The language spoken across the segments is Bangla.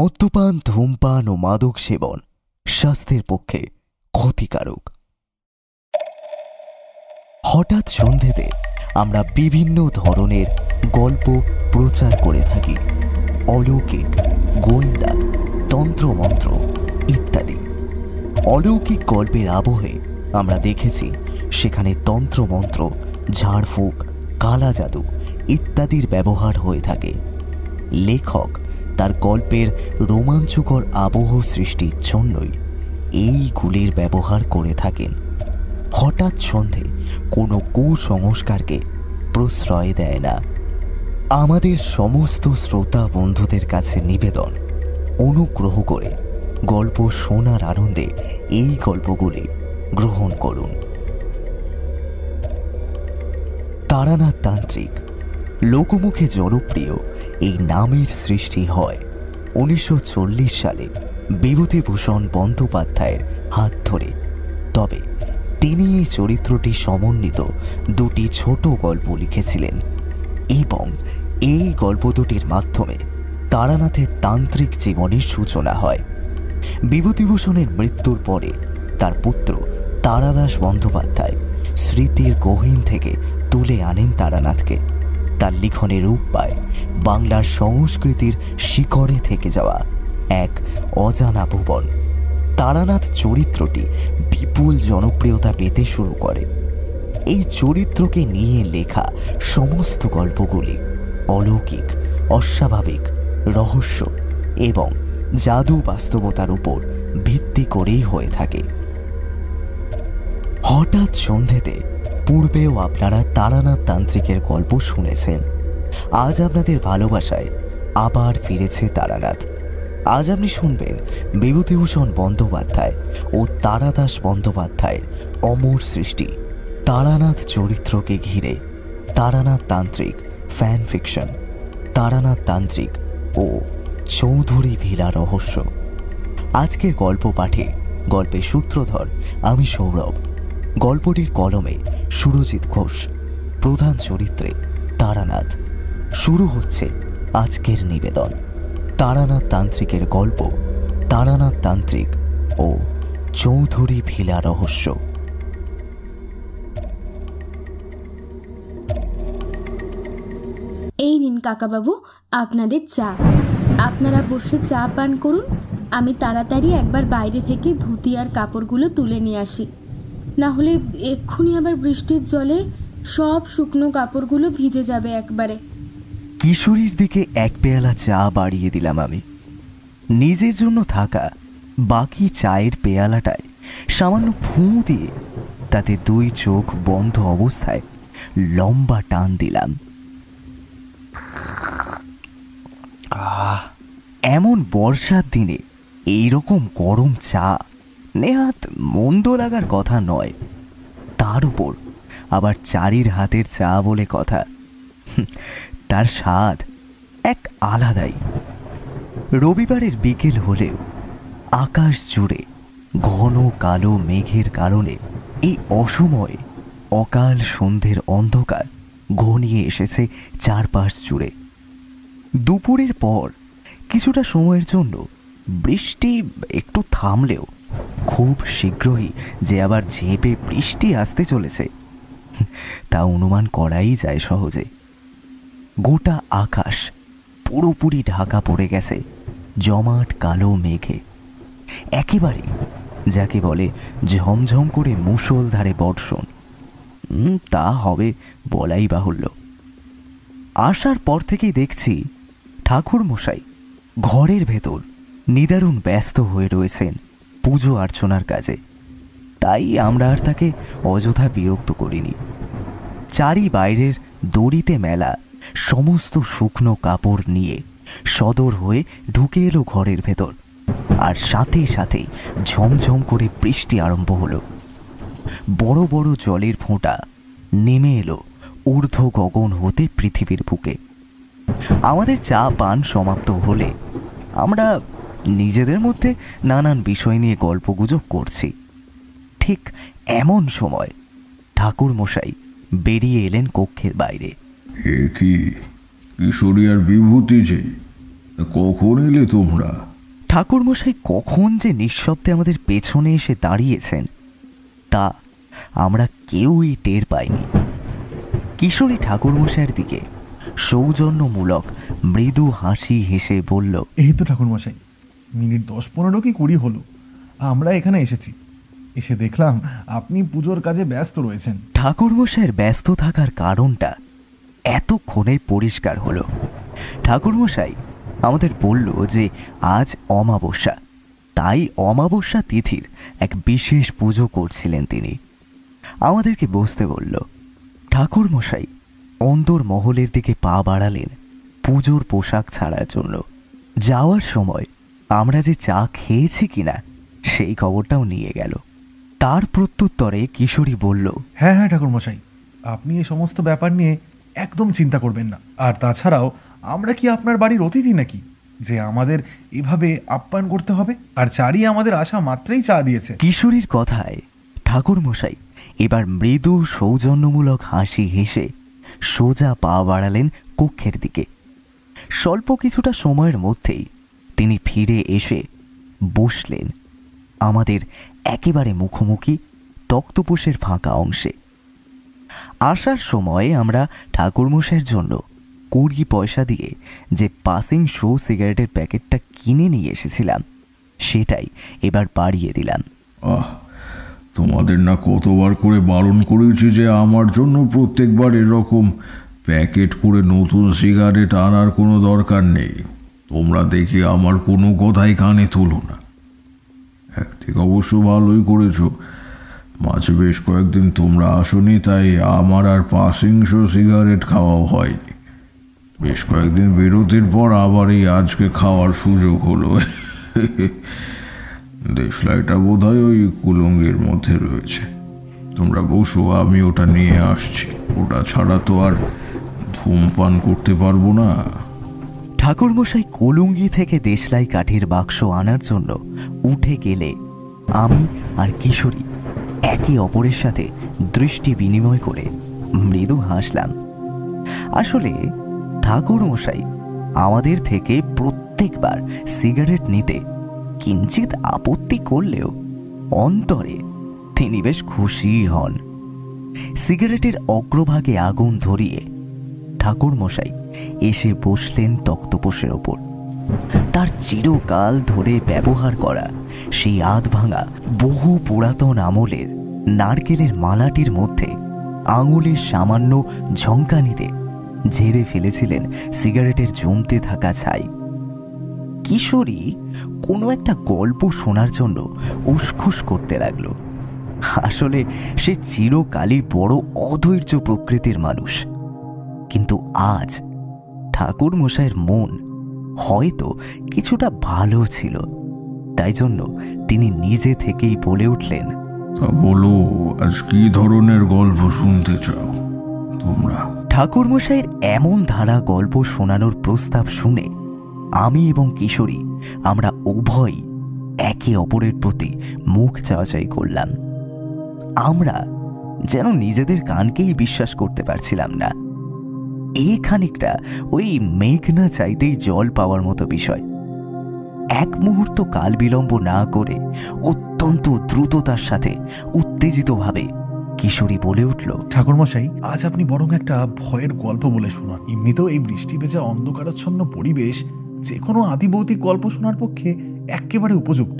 মদ্যপান, ধূমপান ও মাদক সেবন স্বাস্থ্যের পক্ষে ক্ষতিকারক। হঠাৎ সন্ধেতে আমরা বিভিন্ন ধরনের গল্প প্রচার করে থাকি, অলৌকিক, গোয়েন্দা, তন্ত্রমন্ত্র ইত্যাদি। অলৌকিক গল্পের আবহে আমরা দেখেছি সেখানে তন্ত্রমন্ত্র, ঝাড়ফুঁক, কালা জাদু ইত্যাদির ব্যবহার হয়ে থাকে। লেখক তার গল্পের রোমাঞ্চকর আবহ সৃষ্টির জন্যই এইগুলির ব্যবহার করে থাকেন। হঠাৎ সন্ধে কোনো কুসংস্কারকে প্রশ্রয় দেয় না। আমাদের সমস্ত শ্রোতা বন্ধুদের কাছে নিবেদন, অনুগ্রহ করে গল্প শোনার আনন্দে এই গল্পগুলি গ্রহণ করুন। তারানাথ তান্ত্রিক লোকমুখে জনপ্রিয় এই নামের সৃষ্টি হয় 1940 সালে বিভূতিভূষণ বন্দ্যোপাধ্যায়ের হাত ধরে। তবে তিনি এই চরিত্রটি সমন্বিত দুটি ছোট গল্প লিখেছিলেন এবং এই গল্প দুটির মাধ্যমে তারানাথের তান্ত্রিক জীবনের সূচনা হয়। বিভূতিভূষণের মৃত্যুর পরে তার পুত্র তারাদাস বন্দ্যোপাধ্যায় স্মৃতির গহীন থেকে তুলে আনেন তারানাথকে। তার লিখনে রূপ পায় বাংলার সংস্কৃতির শিকড়ে থেকে যাওয়া এক অজানা ভুবন। তারানাথ চরিত্রটি বিপুল জনপ্রিয়তা পেতে শুরু করে। এই চরিত্রকে নিয়ে লেখা সমস্ত গল্পগুলি অলৌকিক, অস্বাভাবিক, রহস্য এবং জাদু বাস্তবতার উপর ভিত্তি করেই হয়ে থাকে। হঠাৎ সন্ধেতে পূর্বেও আপনারা তারানাথ তান্ত্রিকের গল্প শুনেছেন। আজ আপনাদের ভালোবাসায় আবার ফিরেছে তারানাথ। আজ আপনি শুনবেন বিভূতিভূষণ বন্দ্যোপাধ্যায় ও তারাদাস বন্দ্যোপাধ্যায়ের অমর সৃষ্টি তারানাথ চরিত্রকে ঘিরে তারানাথ তান্ত্রিক ফ্যান ফিকশন, তারানাথ তান্ত্রিক ও চৌধুরী ভিলা রহস্য। আজকের গল্প পাঠে গল্পের সূত্রধর আমি সৌরভ, গল্পটির কলমে সুরজিৎ ঘোষ, প্রধান চরিত্রে তারানাথ। শুরু হচ্ছে আজকের নিবেদন, তারানাথ তান্ত্রিকের গল্প তারানাথ তান্ত্রিক ও চৌধুরী ভিলা রহস্য। এই নিন কাকাবাবু আপনাদের চা। আপনারা বসে চা পান করুন। আমি তাড়াতাড়ি একবার বাইরে থেকে ধুতি আর কাপড়গুলো তুলে নিয়ে আসি, না হলে এক্ষুনি আবার বৃষ্টির জলে সব শুকনো কাপড়গুলো ভিজে যাবে একবারে। কিশোরীর দিকে এক পেয়ালা চা বাড়িয়ে দিলাম আমি। নিজের জন্য থাকা বাকি চায়ের পেয়ালাটায় সামান্য ফুঁ দিয়ে তাতে দুই চোখ বন্ধ অবস্থায় লম্বা টান দিলাম। এমন বর্ষার দিনে এইরকম গরম চা নেহাত মন্দ লাগার কথা নয়। তার উপর আবার চারির হাতের চা বলে কথা, তার স্বাদ এক আলাদাই। রবিবারের বিকেল হলেও আকাশ জুড়ে ঘন কালো মেঘের কারণে এই অসময়ে অকাল সন্ধ্যের অন্ধকার ঘনিয়ে এসেছে চারপাশ জুড়ে। দুপুরের পর কিছুটা সময়ের জন্য বৃষ্টি একটু থামলেও খুব শীঘ্রই যে আবার ঝেঁপে বৃষ্টি আসতে চলেছে তা অনুমান করাই যায় সহজে। গোটা আকাশ পুরোপুরি ঢাকা পড়ে গেছে জমাট কালো মেঘে, একেবারে যাকে বলে ঝমঝম করে মুষলধারে বর্ষণ। তা হবে বলাই বাহুল্য। আসার পর থেকেই দেখছি ঠাকুর মশাই ঘরের ভেতর নিদারুণ ব্যস্ত হয়ে রয়েছেন পুজো অর্চনার কাজে। তাই আমরা আর তাকে অযথা বিরক্ত করিনি। চারি বাইরের দড়িতে মেলা সমস্ত শুকনো কাপড় নিয়ে সদর হয়ে ঢুকে এলো ঘরের ভেতর, আর সাথে সাথেই ঝমঝম করে বৃষ্টি আরম্ভ হলো। বড় বড় জলের ফোঁটা নেমে এলো ঊর্ধ্ব গগন হতে পৃথিবীর বুকে। আমাদের চা পান সমাপ্ত হলে আমরা নিজেদের মধ্যে নানান বিষয় নিয়ে গল্পগুজব করছি। ঠিক এমন সময় ঠাকুর মশাই বেরিয়ে এলেন কক্ষের বাইরে। এ কি কিশোরী আর বিভূতি যে, কখন এলে তোমরা? ঠাকুরমশাই কখন যে নিঃশব্দে আমাদের পেছনে এসে দাঁড়িয়েছেন তা আমরা কেউই টের পাইনি। কিশোরী ঠাকুরমশাইয়ের দিকে সৌজন্যমূলক মৃদু হাসি হেসে বলল, এই তো ঠাকুরমশাই, মিনিট 10-15 কি 20 হলো আমরা এখানে এসেছি। এসে দেখলাম আপনি পুজোর কাজে ব্যস্ত রয়েছেন। ঠাকুরমশাইয়ের ব্যস্ত থাকার কারণটা এতক্ষণে পরিষ্কার হলো। ঠাকুরমশাই আমাদের বলল যে আজ অমাবস্যা, তাই অমাবস্যা তিথির এক বিশেষ পুজো করছিলেন তিনি। আমাদেরকে বসতে বলল। ঠাকুরমশাই অন্দর মহলের দিকে পা বাড়ালেন পুজোর পোশাক ছাড়ার জন্য। যাওয়ার সময় আমরা যে চা খেয়েছি কিনা সেই খবরটাও নিয়ে গেল। তার প্রত্যুত্তরে কিশোরী বলল, হ্যাঁ হ্যাঁ ঠাকুরমশাই, আপনি এই সমস্ত ব্যাপার নিয়ে একদম চিন্তা করবেন না। আর তাছাড়াও আমরা কি আপনার বাড়ির অতিথি নাকি যে আমাদের এভাবে আপ্যায়ন করতে হবে? আর চারি আমাদের আসা মাত্রই চা দিয়েছে। কিশোরীর কথায় ঠাকুরমশাই এবার মৃদু সৌজন্যমূলক হাসি হেসে সোজা পা বাড়ালেন কক্ষের দিকে। স্বল্প কিছুটা সময়ের মধ্যেই তিনি ফিরে এসে বসলেন আমাদের একেবারে মুখোমুখি তক্তপোষের ফাঁকা অংশে। আসার সময় আমরা ঠাকুরমশাইয়ের জন্য 20 পয়সা দিয়ে যে পাসিং শো সিগারেটের প্যাকেটটা কিনে নিয়ে এসেছিলাম সেটাই এবার বাড়িয়ে দিলাম। তোমাদের না কতবার করে বারণ করেছি যে আমার জন্য প্রত্যেকবার এরকম প্যাকেট করে নতুন সিগারেট আনার কোনো দরকার নেই। তোমরা দেখি আমার কোনো কথাই কানে তোলো না। একদিকে অবশ্য ভালোই করেছো, মাঝে বেশ কয়েকদিন তোমরা আসনি, তাই আমার আর পাসিং শো সিগারেট খাওয়াও হয়নি। বেশ কয়েকদিন বিরতির পর আবার এই আজকে খাওয়ার সুযোগ হলো। দেশলাইটা বোধ হয় ওই কুলঙ্গির মধ্যে রয়েছে। তোমরা বসো, আমি ওটা নিয়ে আসছি। ওটা ছাড়া তো আর ধূমপান করতে পারবো না। ঠাকুরমশাই কুলুঙ্গি থেকে দেশলাই কাঠের বাক্স আনার জন্য উঠে গেলে আমি আর কিশোরী একে অপরের সাথে দৃষ্টি বিনিময় করে মৃদু হাসলাম। আসলে ঠাকুরমশাই আমাদের থেকে প্রত্যেকবার সিগারেট নিতে কিঞ্চিত আপত্তি করলেও অন্তরে তিনি বেশ খুশি হন। সিগারেটের অগ্রভাগে আগুন ধরিয়ে ঠাকুরমশাই এসে বসলেন তক্তপোষের ওপর। তার চিরকাল ধরে ব্যবহার করা সেই আধ ভাঙা বহু পুরাতন আমলের নারকেলের মালাটির মধ্যে আঙুলের সামান্য ঝঙ্কানিতে ঝেড়ে ফেলেছিলেন সিগারেটের জমতে থাকা ছাই। কিশোরী কোনো একটা গল্প শোনার জন্য উসখুস করতে লাগলো। আসলে সে চিরকালই বড় অধৈর্য প্রকৃতির মানুষ, কিন্তু আজ ঠাকুরমশাইয়ের মন হয়তো কিছুটা ভালো ছিল, তাই জন্য তিনি নিজে থেকেই বলে উঠলেন, তা বলো, আজ কি ধরনের গল্প শুনতে চাও তোমরা? ঠাকুরমশাইয়ের এমন ধারা গল্প শোনানোর প্রস্তাব শুনে আমি এবং কিশোরী আমরা উভয়ই একে অপরের প্রতি মুখ চাওয়াচাই করলাম। আমরা যেন নিজেদের কানকেই বিশ্বাস করতে পারছিলাম না। এই খানিকটা ওই মেঘনা চাইতেই জল পাওয়ার মতো বিষয়। এক মুহূর্ত কাল বিলম্ব না করে অত্যন্ত দ্রুততার সাথে উত্তেজিতভাবে কিশোরী বলে উঠল, ঠাকুরমশাই, আজ আপনি বরং একটা ভয়ের গল্প বলে শোনান। এমনিতেও এই বৃষ্টি ভেজা অন্ধকারাচ্ছন্ন পরিবেশ যে কোনো আদিভৌতিক গল্প শোনার পক্ষে একেবারে উপযুক্ত।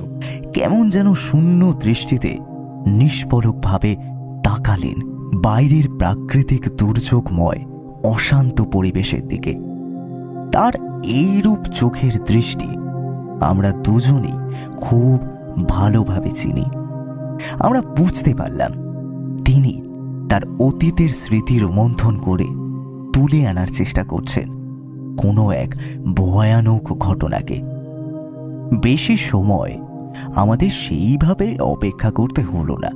কেমন যেন শূন্য দৃষ্টিতে নিষ্পলকভাবে তাকালেন বাইরের প্রাকৃতিক দুর্যোগময় অশান্ত পরিবেশের দিকে। তার এইরূপ চোখের দৃষ্টি আমরা দুজনেই খুব ভালোভাবে চিনি। আমরা বুঝতে পারলাম তিনি তার অতীতের স্মৃতি রোমন্থন করে তুলে আনার চেষ্টা করছেন কোনো এক ভয়ানক ঘটনাকে। বেশি সময় আমাদের সেইভাবে অপেক্ষা করতে হলো না।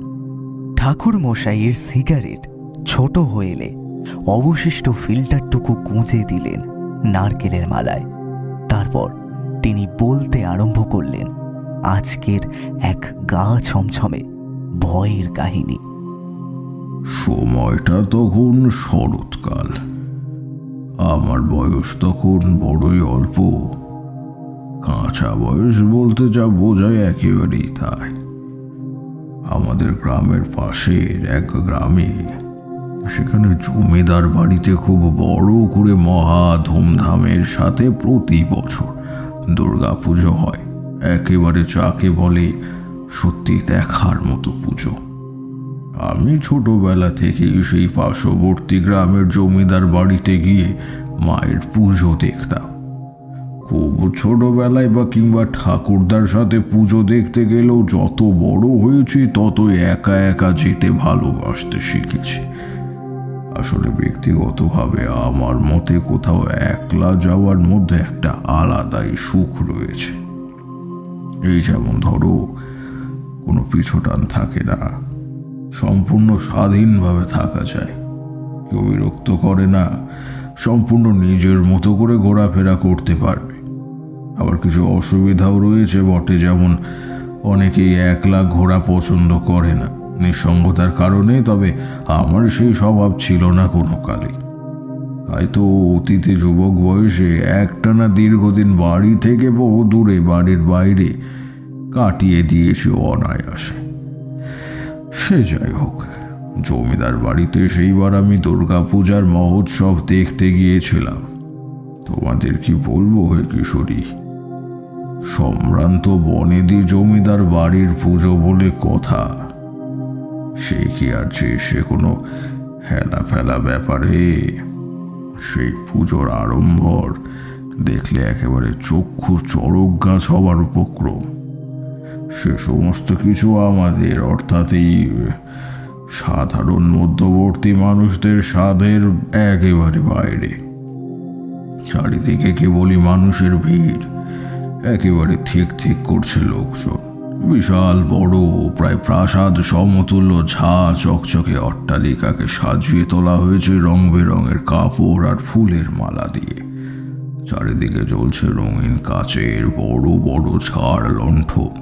ঠাকুর মশাইয়ের সিগারেট ছোট হয়ে এলে অবশিষ্ট ফিল্টারটুকু গুঁজে দিলেন নারকেলের মালায়। তারপর তিনি বলতে আরম্ভ করলেন আজকের এক গা ছমছমে ভয়ের কাহিনী। সময়টা তখন শরৎকাল। আমার বয়স তখন বড়ই অল্প। কাঁচা বয়স বলতে যা বোঝায় একেবারেই তাই। আমাদের গ্রামের পাশের এক গ্রামে, সেখানে জমিদার বাড়িতে খুব বড় করে মহা ধুমধামের সাথে প্রতি বছর দুর্গাপুজো হয়। একেবারে যাকে বলে সত্যি দেখার মতো পুজো। আমি ছোটবেলা থেকেই সেই পার্শ্ববর্তী গ্রামের জমিদার বাড়িতে গিয়ে মায়ের পুজো দেখতাম। খুব ছোটবেলায় বা কিংবা ঠাকুরদার সাথে পুজো দেখতে গেলেও যত বড় হয়েছি ততই একা একা যেতে ভালোবাসতে শিখেছি। আসলে ব্যক্তিগতভাবে আমার মতে কোথাও একলা যাওয়ার মধ্যে একটা আলাদাই সুখ রয়েছে। এই যেমন ধরো, কোনো পিছুটান থাকে না, সম্পূর্ণ স্বাধীনভাবে থাকা যায়, কেউ বিরক্ত করে না, সম্পূর্ণ নিজের মতো করে ঘোরাফেরা করতে পারবে। আবার কিছু অসুবিধাও রয়েছে বটে, যেমন অনেকেই একলা ঘোরা পছন্দ করে না নিঃসঙ্গতার কারণে, তবে আমার সেই স্বভাব ছিল না কোনো কালে। তাই তো অতীতে যুবক বয়সে একটানা দীর্ঘদিন বাড়ি থেকে বহু দূরে বাড়ির বাইরে কাটিয়ে দিয়েছি অনায়াসে। সে যাই হোক, জমিদার বাড়িতে সেইবার আমি দুর্গাপূজার মহোৎসব দেখতে গিয়েছিলাম। তোমাদের কি বলবো হে কিশোরী, সম্ভ্রান্ত বনেদি জমিদার বাড়ির পুজো বলে কথা। সে কি আর সে কোনো হেলা ফেলা ব্যাপারে? সেই পুজোর আড়ম্বর দেখলে একেবারে চক্ষু চড়ক গাছ হবার উপক্রম। সে সমস্ত কিছু আমাদের, অর্থাৎ এই সাধারণ মধ্যবর্তী মানুষদের স্বাদের একেবারে বাইরে। চারিদিকে কেবলই মানুষের ভিড়, একেবারে ঠিক ঠিক করছে লোকজন। বিশাল বড় প্রায় প্রাসাদ সমতুল্য ঝা চকচকে অট্টালিকাকে সাজিয়ে তোলা হয়েছে রং বেরঙের কাপড় আর ফুলের মালা দিয়ে। চারিদিকে জ্বলছে রঙিন কাচের বড় বড় ঝাড় লণ্ঠন।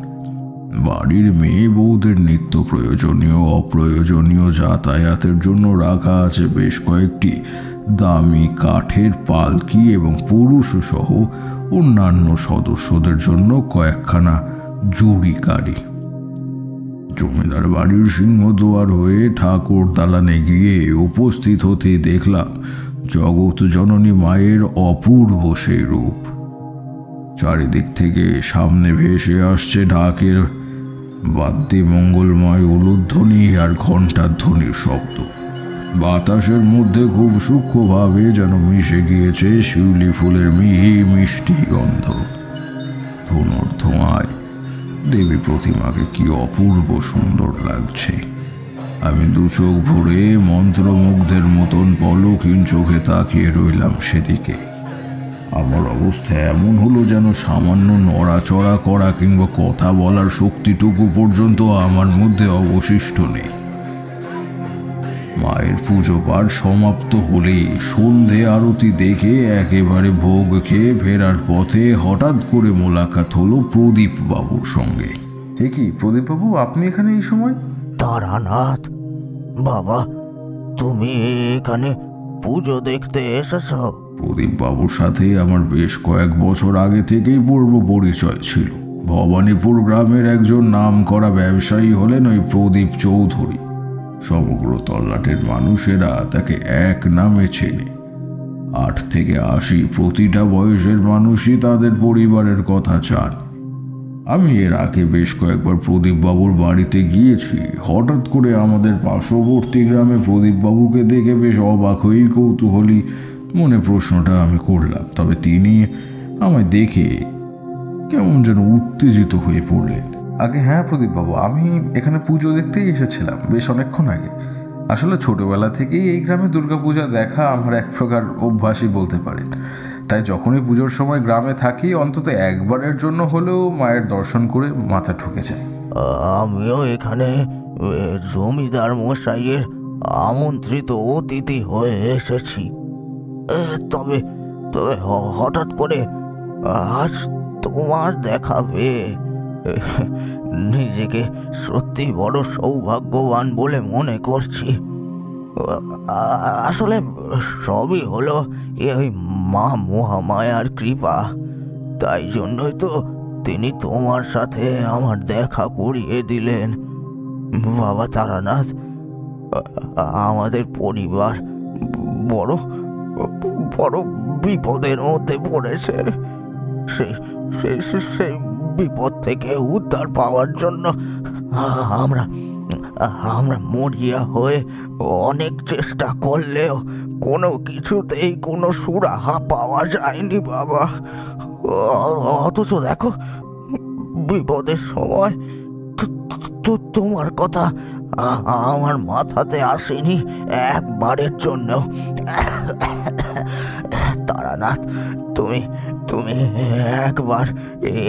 বাড়ির মেয়ে বউদের নিত্য প্রয়োজনীয় অপ্রয়োজনীয় যাতায়াতের জন্য রাখা আছে বেশ কয়েকটি দামি কাঠের পালকি এবং পুরুষ সহ অন্যান্য সদস্যদের জন্য কয়েকখানা জুড়ি গাড়ি। জমিদার বাড়ির সিংহদুয়ার হয়ে ঠাকুর দালানে গিয়ে উপস্থিত হতে দেখলাম জগৎ জননী মায়ের অপূর্ব সেই রূপ। চারিদিক থেকে সামনে ভেসে আসছে ঢাকের বাদ্যে মঙ্গলময় উলুধ্বনি আর ঘণ্টার ধ্বনির শব্দ। বাতাসের মধ্যে খুব সূক্ষ্মভাবে যেন মিশে গিয়েছে শিউলি ফুলের মিহি মিষ্টি গন্ধ। ধনুর ধোঁয়ায় দেবী প্রতিমাকে কি অপূর্ব সুন্দর লাগছে। আমি দু চোখ ভরে মন্ত্রমুগ্ধের মতন পলকহীন চোখে তাকিয়ে রইলাম সেদিকে। আমার অবস্থা এমন হলো যেন সামান্য নড়াচড়া করা কিংবা কথা বলার শক্তিটুকু পর্যন্ত আমার মধ্যে অবশিষ্ট নেই। মায়ের পুজো পাঠ সমাপ্ত হলেই সন্ধে আরতি দেখে একেবারে ভোগ খেয়ে ফেরার পথে হঠাৎ করে মোলাকাত হলো প্রদীপ বাবুর সঙ্গে। কি প্রদীপ বাবু, আপনি এখানে এই সময়? তারানাথ বাবা, তুমি এখানে পুজো দেখতে এসেছ? প্রদীপ বাবুর সাথে আমার বেশ কয়েক বছর আগে থেকেই পূর্ব পরিচয় ছিল। ভবানীপুর গ্রামের একজন নামকরা ব্যবসায়ী হলেন ওই প্রদীপ চৌধুরী। সমগ্র তল্লাটের মানুষেরা তাকে এক নামে চেনে। 8 থেকে 80 প্রতিটা বয়সের মানুষই তাদের পরিবারের কথা চান। আমি এর আগে বেশ কয়েকবার প্রদীপ বাবুর বাড়িতে গিয়েছি। হঠাৎ করে আমাদের পার্শ্ববর্তী গ্রামে প্রদীপ বাবুকে দেখে বেশ অবাক হয়েই কৌতূহলী মনে প্রশ্নটা আমি করলাম। তবে তিনি আমায় দেখে কেমন যেন উত্তেজিত হয়ে পড়লেন। আগে হ্যাঁ প্রদীপ বাবু, আমি এখানে পুজো দেখতেই এসেছিলাম বেশ অনেকক্ষণ আগে। আসলে ছোটবেলা থেকেই এই গ্রামে দুর্গাপূজা দেখা আমার এক প্রকার অভ্যাসই বলতে পারেন। তাই যখনই পুজোর সময় গ্রামে থাকি অন্তত একবারের জন্য হলেও মায়ের দর্শন করে মাথা ঠুকে যায়। আমিও এখানে জমিদার মশাইয়ের আমন্ত্রিত অতিথি হয়ে এসেছি। তবে তবে হঠাৎ করে আজ তোমার দেখা পেয়ে নিজেকে সত্যি বড় সৌভাগ্যবান বলে মনে করছি। আসলে সবই হলো ওই মা মহামায়ার কৃপা। তাই জন্যই তো তিনি তোমার সাথে আমার দেখা করিয়ে দিলেন। বাবা তারানাথ, আমাদের পরিবার বড় বড় বিপদের মধ্যে পড়েছে। সেই বিপদ থেকে উদ্ধার পাওয়ার জন্য আমরা আমরা মরিয়া হয়ে অনেক চেষ্টা করলেও কোনো কিছুতেই কোনো সুরাহা পাওয়া যায়নি বাবা। অথচ দেখো, বিপদের সময় তোমার কথা আমার মাথাতে আসেনি একবারের জন্য। তারানাথ, তুমি তুমি একবার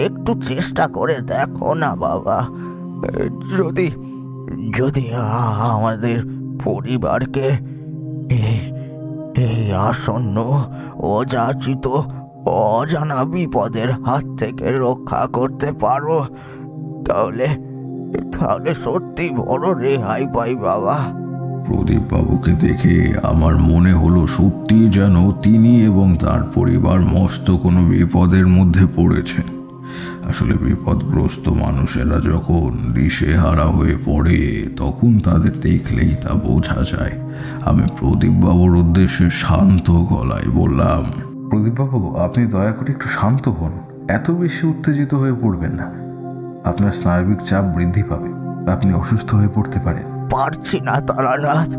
একটু চেষ্টা করে দেখো না বাবা। যদি যদি আমাদের পরিবারকে এই আসন্ন অযাচিত অজানা বিপদের হাত থেকে রক্ষা করতে পারো, তাহলে সত্যি বড় রেহাই পাই বাবা। প্রদীপ বাবুকে দেখে আমার মনে হলো সত্যি যেন তিনি এবং তার পরিবার মস্ত কোনো বিপদের মধ্যে পড়েছেন। আসলে বিপদগ্রস্ত মানুষেরা যখন দিশেহারা হয়ে পড়ে তখন তাদের দেখলেই তা বোঝা যায়। আমি প্রদীপ বাবুর উদ্দেশ্যে শান্ত গলায় বললাম, প্রদীপবাবু, আপনি দয়া করে একটু শান্ত হন। এত বেশি উত্তেজিত হয়ে পড়বেন না, আপনার স্নায়বিক চাপ বৃদ্ধি পাবে, আপনি অসুস্থ হয়ে পড়তে পারেন। পারছি না তারানাথ,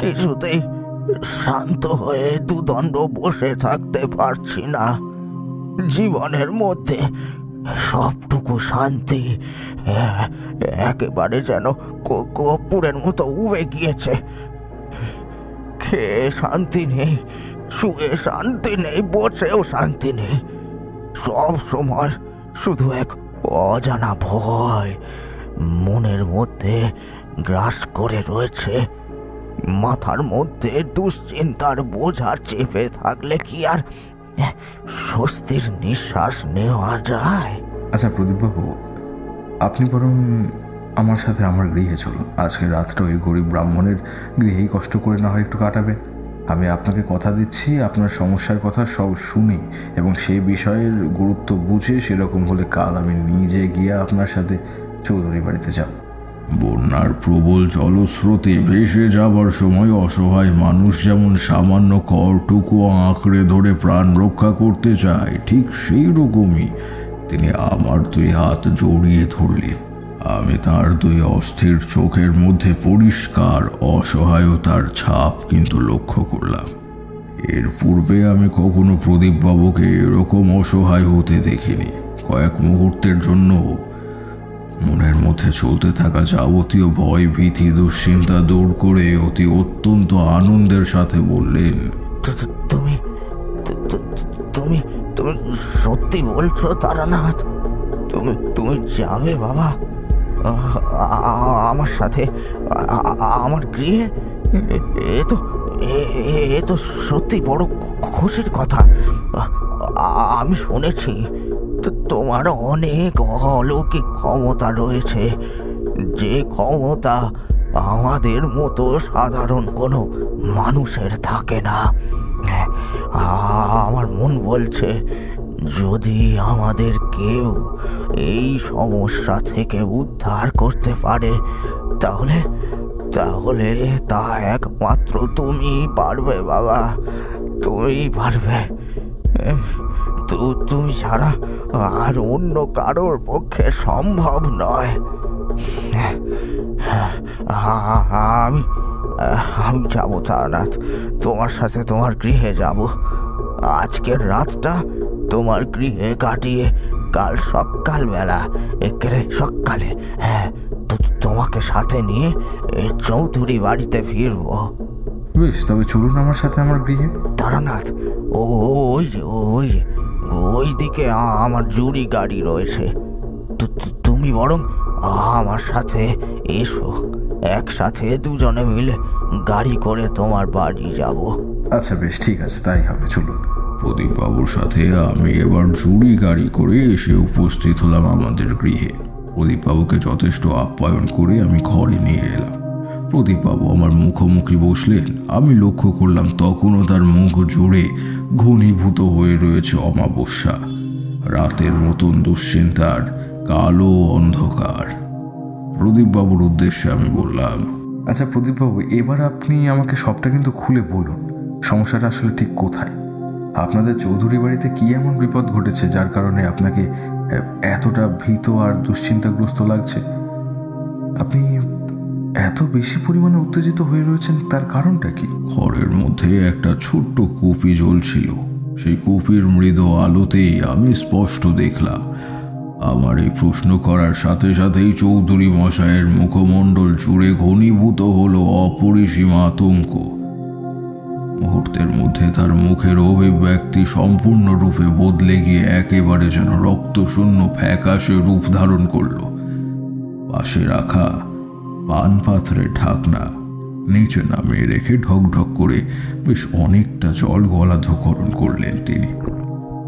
কিছুতেই শান্ত হয়ে দুদণ্ড বসে থাকতে পারছি না। জীবনের মধ্যে সবটুকু শান্তি একেবারে যেন কর্পূরের মতো উবে গিয়েছে। খেয়ে শান্তি নেই, শুয়ে শান্তি নেই, বসেও শান্তি নেই। সব সময় শুধু এক অজানা ভয় মনের মধ্যে গ্রাস করে রয়েছে। মাথার মধ্যে দুশ্চিন্তার বোঝা চেপে থাকলে কি আর স্বস্তির নিঃশ্বাস নেওয়া যায়? আচ্ছা প্রদীপবাবু, আপনি বরং আমার সাথে আমার গৃহে চলুন। আজকে রাতটা ওই গরিব ব্রাহ্মণের গৃহেই কষ্ট করে না হয় একটু কাটাবে। আমি আপনাকে কথা দিচ্ছি, আপনার সমস্যার কথা সব শুনি এবং সেই বিষয়ের গুরুত্ব বুঝে সেরকম হলে কাল আমি নিজে গিয়ে আপনার সাথে চৌধুরী বাড়িতে যাব। বন্যার প্রবল জলস্রোতে ভেসে যাবার সময় অসহায় মানুষ যেমন সামান্য করটুকু আঁকড়ে ধরে প্রাণ রক্ষা করতে চায়, ঠিক সেই রকমই তিনি আমার দুই হাত জড়িয়ে ধরলেন। আমি তার দুই অস্থির চোখের মধ্যে পরিষ্কার অসহায়তার ছাপ কিন্তু লক্ষ্য করলাম। এর পূর্বে আমি কখনো প্রদীপবাবুকে এরকম অসহায় হতে দেখিনি। কয়েক মুহূর্তের জন্য মনের মধ্যে চলতে থাকা যাবতীয় ভয়, ভীতি, দুশ্চিন্তা দূর করে অত্যন্ত আনন্দের সাথে বললেন, তুমি তুমি তুমি সত্যি বলছো তারানাথ? তুমি যাবে বাবা আমার সাথে আমার গৃহে? এ তো সত্যি বড় খুশির কথা। আমি শুনেছি তোমার অনেক অলৌকিক ক্ষমতা রয়েছে, যে ক্ষমতা আমাদের মতো সাধারণ কোনো মানুষের থাকে না। আমার মন বলছে, যদি আমাদের কেউ এই সমস্যা থেকে উদ্ধার করতে পারে তাহলে তা একমাত্র তুমিই পারবে বাবা, তুমিই পারবে। তুমি ছাড়া আর অন্য কারোর পক্ষে সম্ভব নয়। আমি যাবো তারানাথ, তোমার সাথে তোমার গৃহে যাব। আজকের রাতটা তোমার গৃহে কাটিয়ে কাল সকালবেলা, একেবারে সকালে তোমাকে সাথে নিয়ে চৌধুরী বাড়িতে ফিরবো। বেশ, তবে চলুন আমার সাথে আমার গৃহে। তারানাথ, ওই দিকে আমার জুড়ি গাড়ি রয়েছে, তুমি বরং আমার সাথে এসো, একসাথে দুজনে মিলে গাড়ি করে তোমার বাড়ি যাব। আচ্ছা বেশ, ঠিক আছে, তাই হবে, চলুন। প্রদীপবাবুর সাথে আমি এবার জুড়ি গাড়ি করে এসে উপস্থিত হলাম আমাদের গৃহে। প্রদীপবাবুকে যথেষ্ট আপ্যায়ন করে আমি ঘরে নিয়ে এলাম। প্রদীপবাবু আমার মুখোমুখি বসলেন। আমি লক্ষ্য করলাম তখনও তার মুখ জুড়ে ঘনীভূত হয়ে রয়েছে অমাবস্যা। রাতের মতন দুশ্চিন্তার কালো অন্ধকার। প্রদীপবাবুর উদ্দেশ্যে আমি বললাম, আচ্ছা প্রদীপবাবু, এবার আপনি আমাকে সবটা কিন্তু খুলে বলুন, সমস্যাটা আসলে ঠিক কোথায়? আপনাদের চৌধুরী বাড়িতে কি এমন বিপদ ঘটেছে যার কারণে আপনাকে এতটা ভীত আর দুশ্চিন্তাগ্রস্ত লাগছে? আপনি এত বেশি পরিমাণে উত্তেজিত হয়ে রয়েছেন, তার কারণটা কি? ঘরের মধ্যে একটা ছোট্ট কুপি জ্বলছিল। সেই কুপির মৃদু আলোতেই আমি স্পষ্ট দেখলাম। আমার এই প্রশ্ন করার সাথে সাথেই চৌধুরী মশাইয়ের মুখমণ্ডল জুড়ে ঘনীভূত হলো অপরিসীম আতঙ্ক। মুহূর্তের মধ্যে তার মুখের অভিব্যক্তি সম্পূর্ণরূপে বদলে গিয়ে একেবারে যেন রক্তশূন্য ফ্যাকাশে রূপ ধারণ করল। পাশে রাখা পান পাত্রের ঢাকনা নিচে নামিয়ে রেখে ঢকঢক করে বেশ অনেকটা জল গলাধকরণ করলেন তিনি।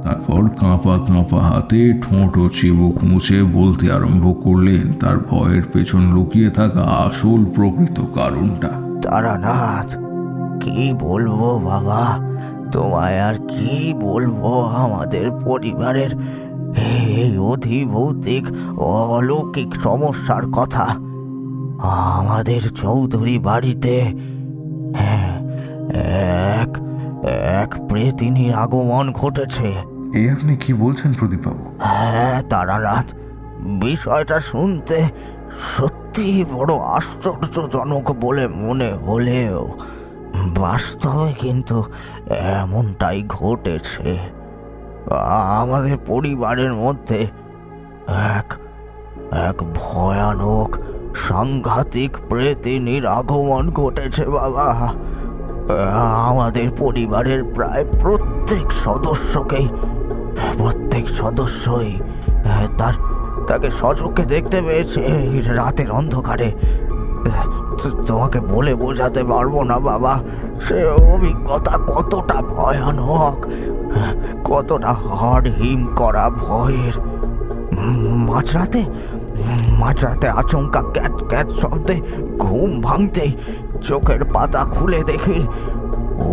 তারপর কাঁপা কাঁপা হাতে ঠোঁট ও চিবুক মুছে বলতে আরম্ভ করলেন তার ভয়ের পেছন লুকিয়ে থাকা আসল প্রকৃত কারণটা। তারানাথ, কি বলবো বাবা, তোমায় আর কি বলবো আমাদের পরিবারের এই অধিভৌতিক অলৌকিক সমস্যার কথা। আমাদের চৌধুরী বাড়িতে এক এক প্রেতিনীর আগমন ঘটেছে। এ আপনি কি বলছেন প্রদীপবাবু? হ্যাঁ তারানাথ, বিষয়টা শুনতে সত্যি বড় আশ্চর্যজনক বলে মনে হলেও বাস্তবে কিন্তু এমনটাই ঘটেছে। আমাদের পরিবারের মধ্যে এক এক ভয়ানক সাংঘাতিক প্রেতিনীর আগমন ঘটেছে বাবা। আমাদের পরিবারের প্রায় প্রত্যেক সদস্যই তাকে সচক্ষে দেখতে পেয়েছে রাতের অন্ধকারে। তোমাকে বলে বোঝাতে পারবো না বাবা, সে অভিজ্ঞতা কতটা ভয়ানক, কতটা হাড় হিম করা ভয়ের। মাঝরাতে আচমকা ক্যাচ ক্যাচ শব্দে ঘুম ভাঙতেই চোখের পাতা খুলে দেখি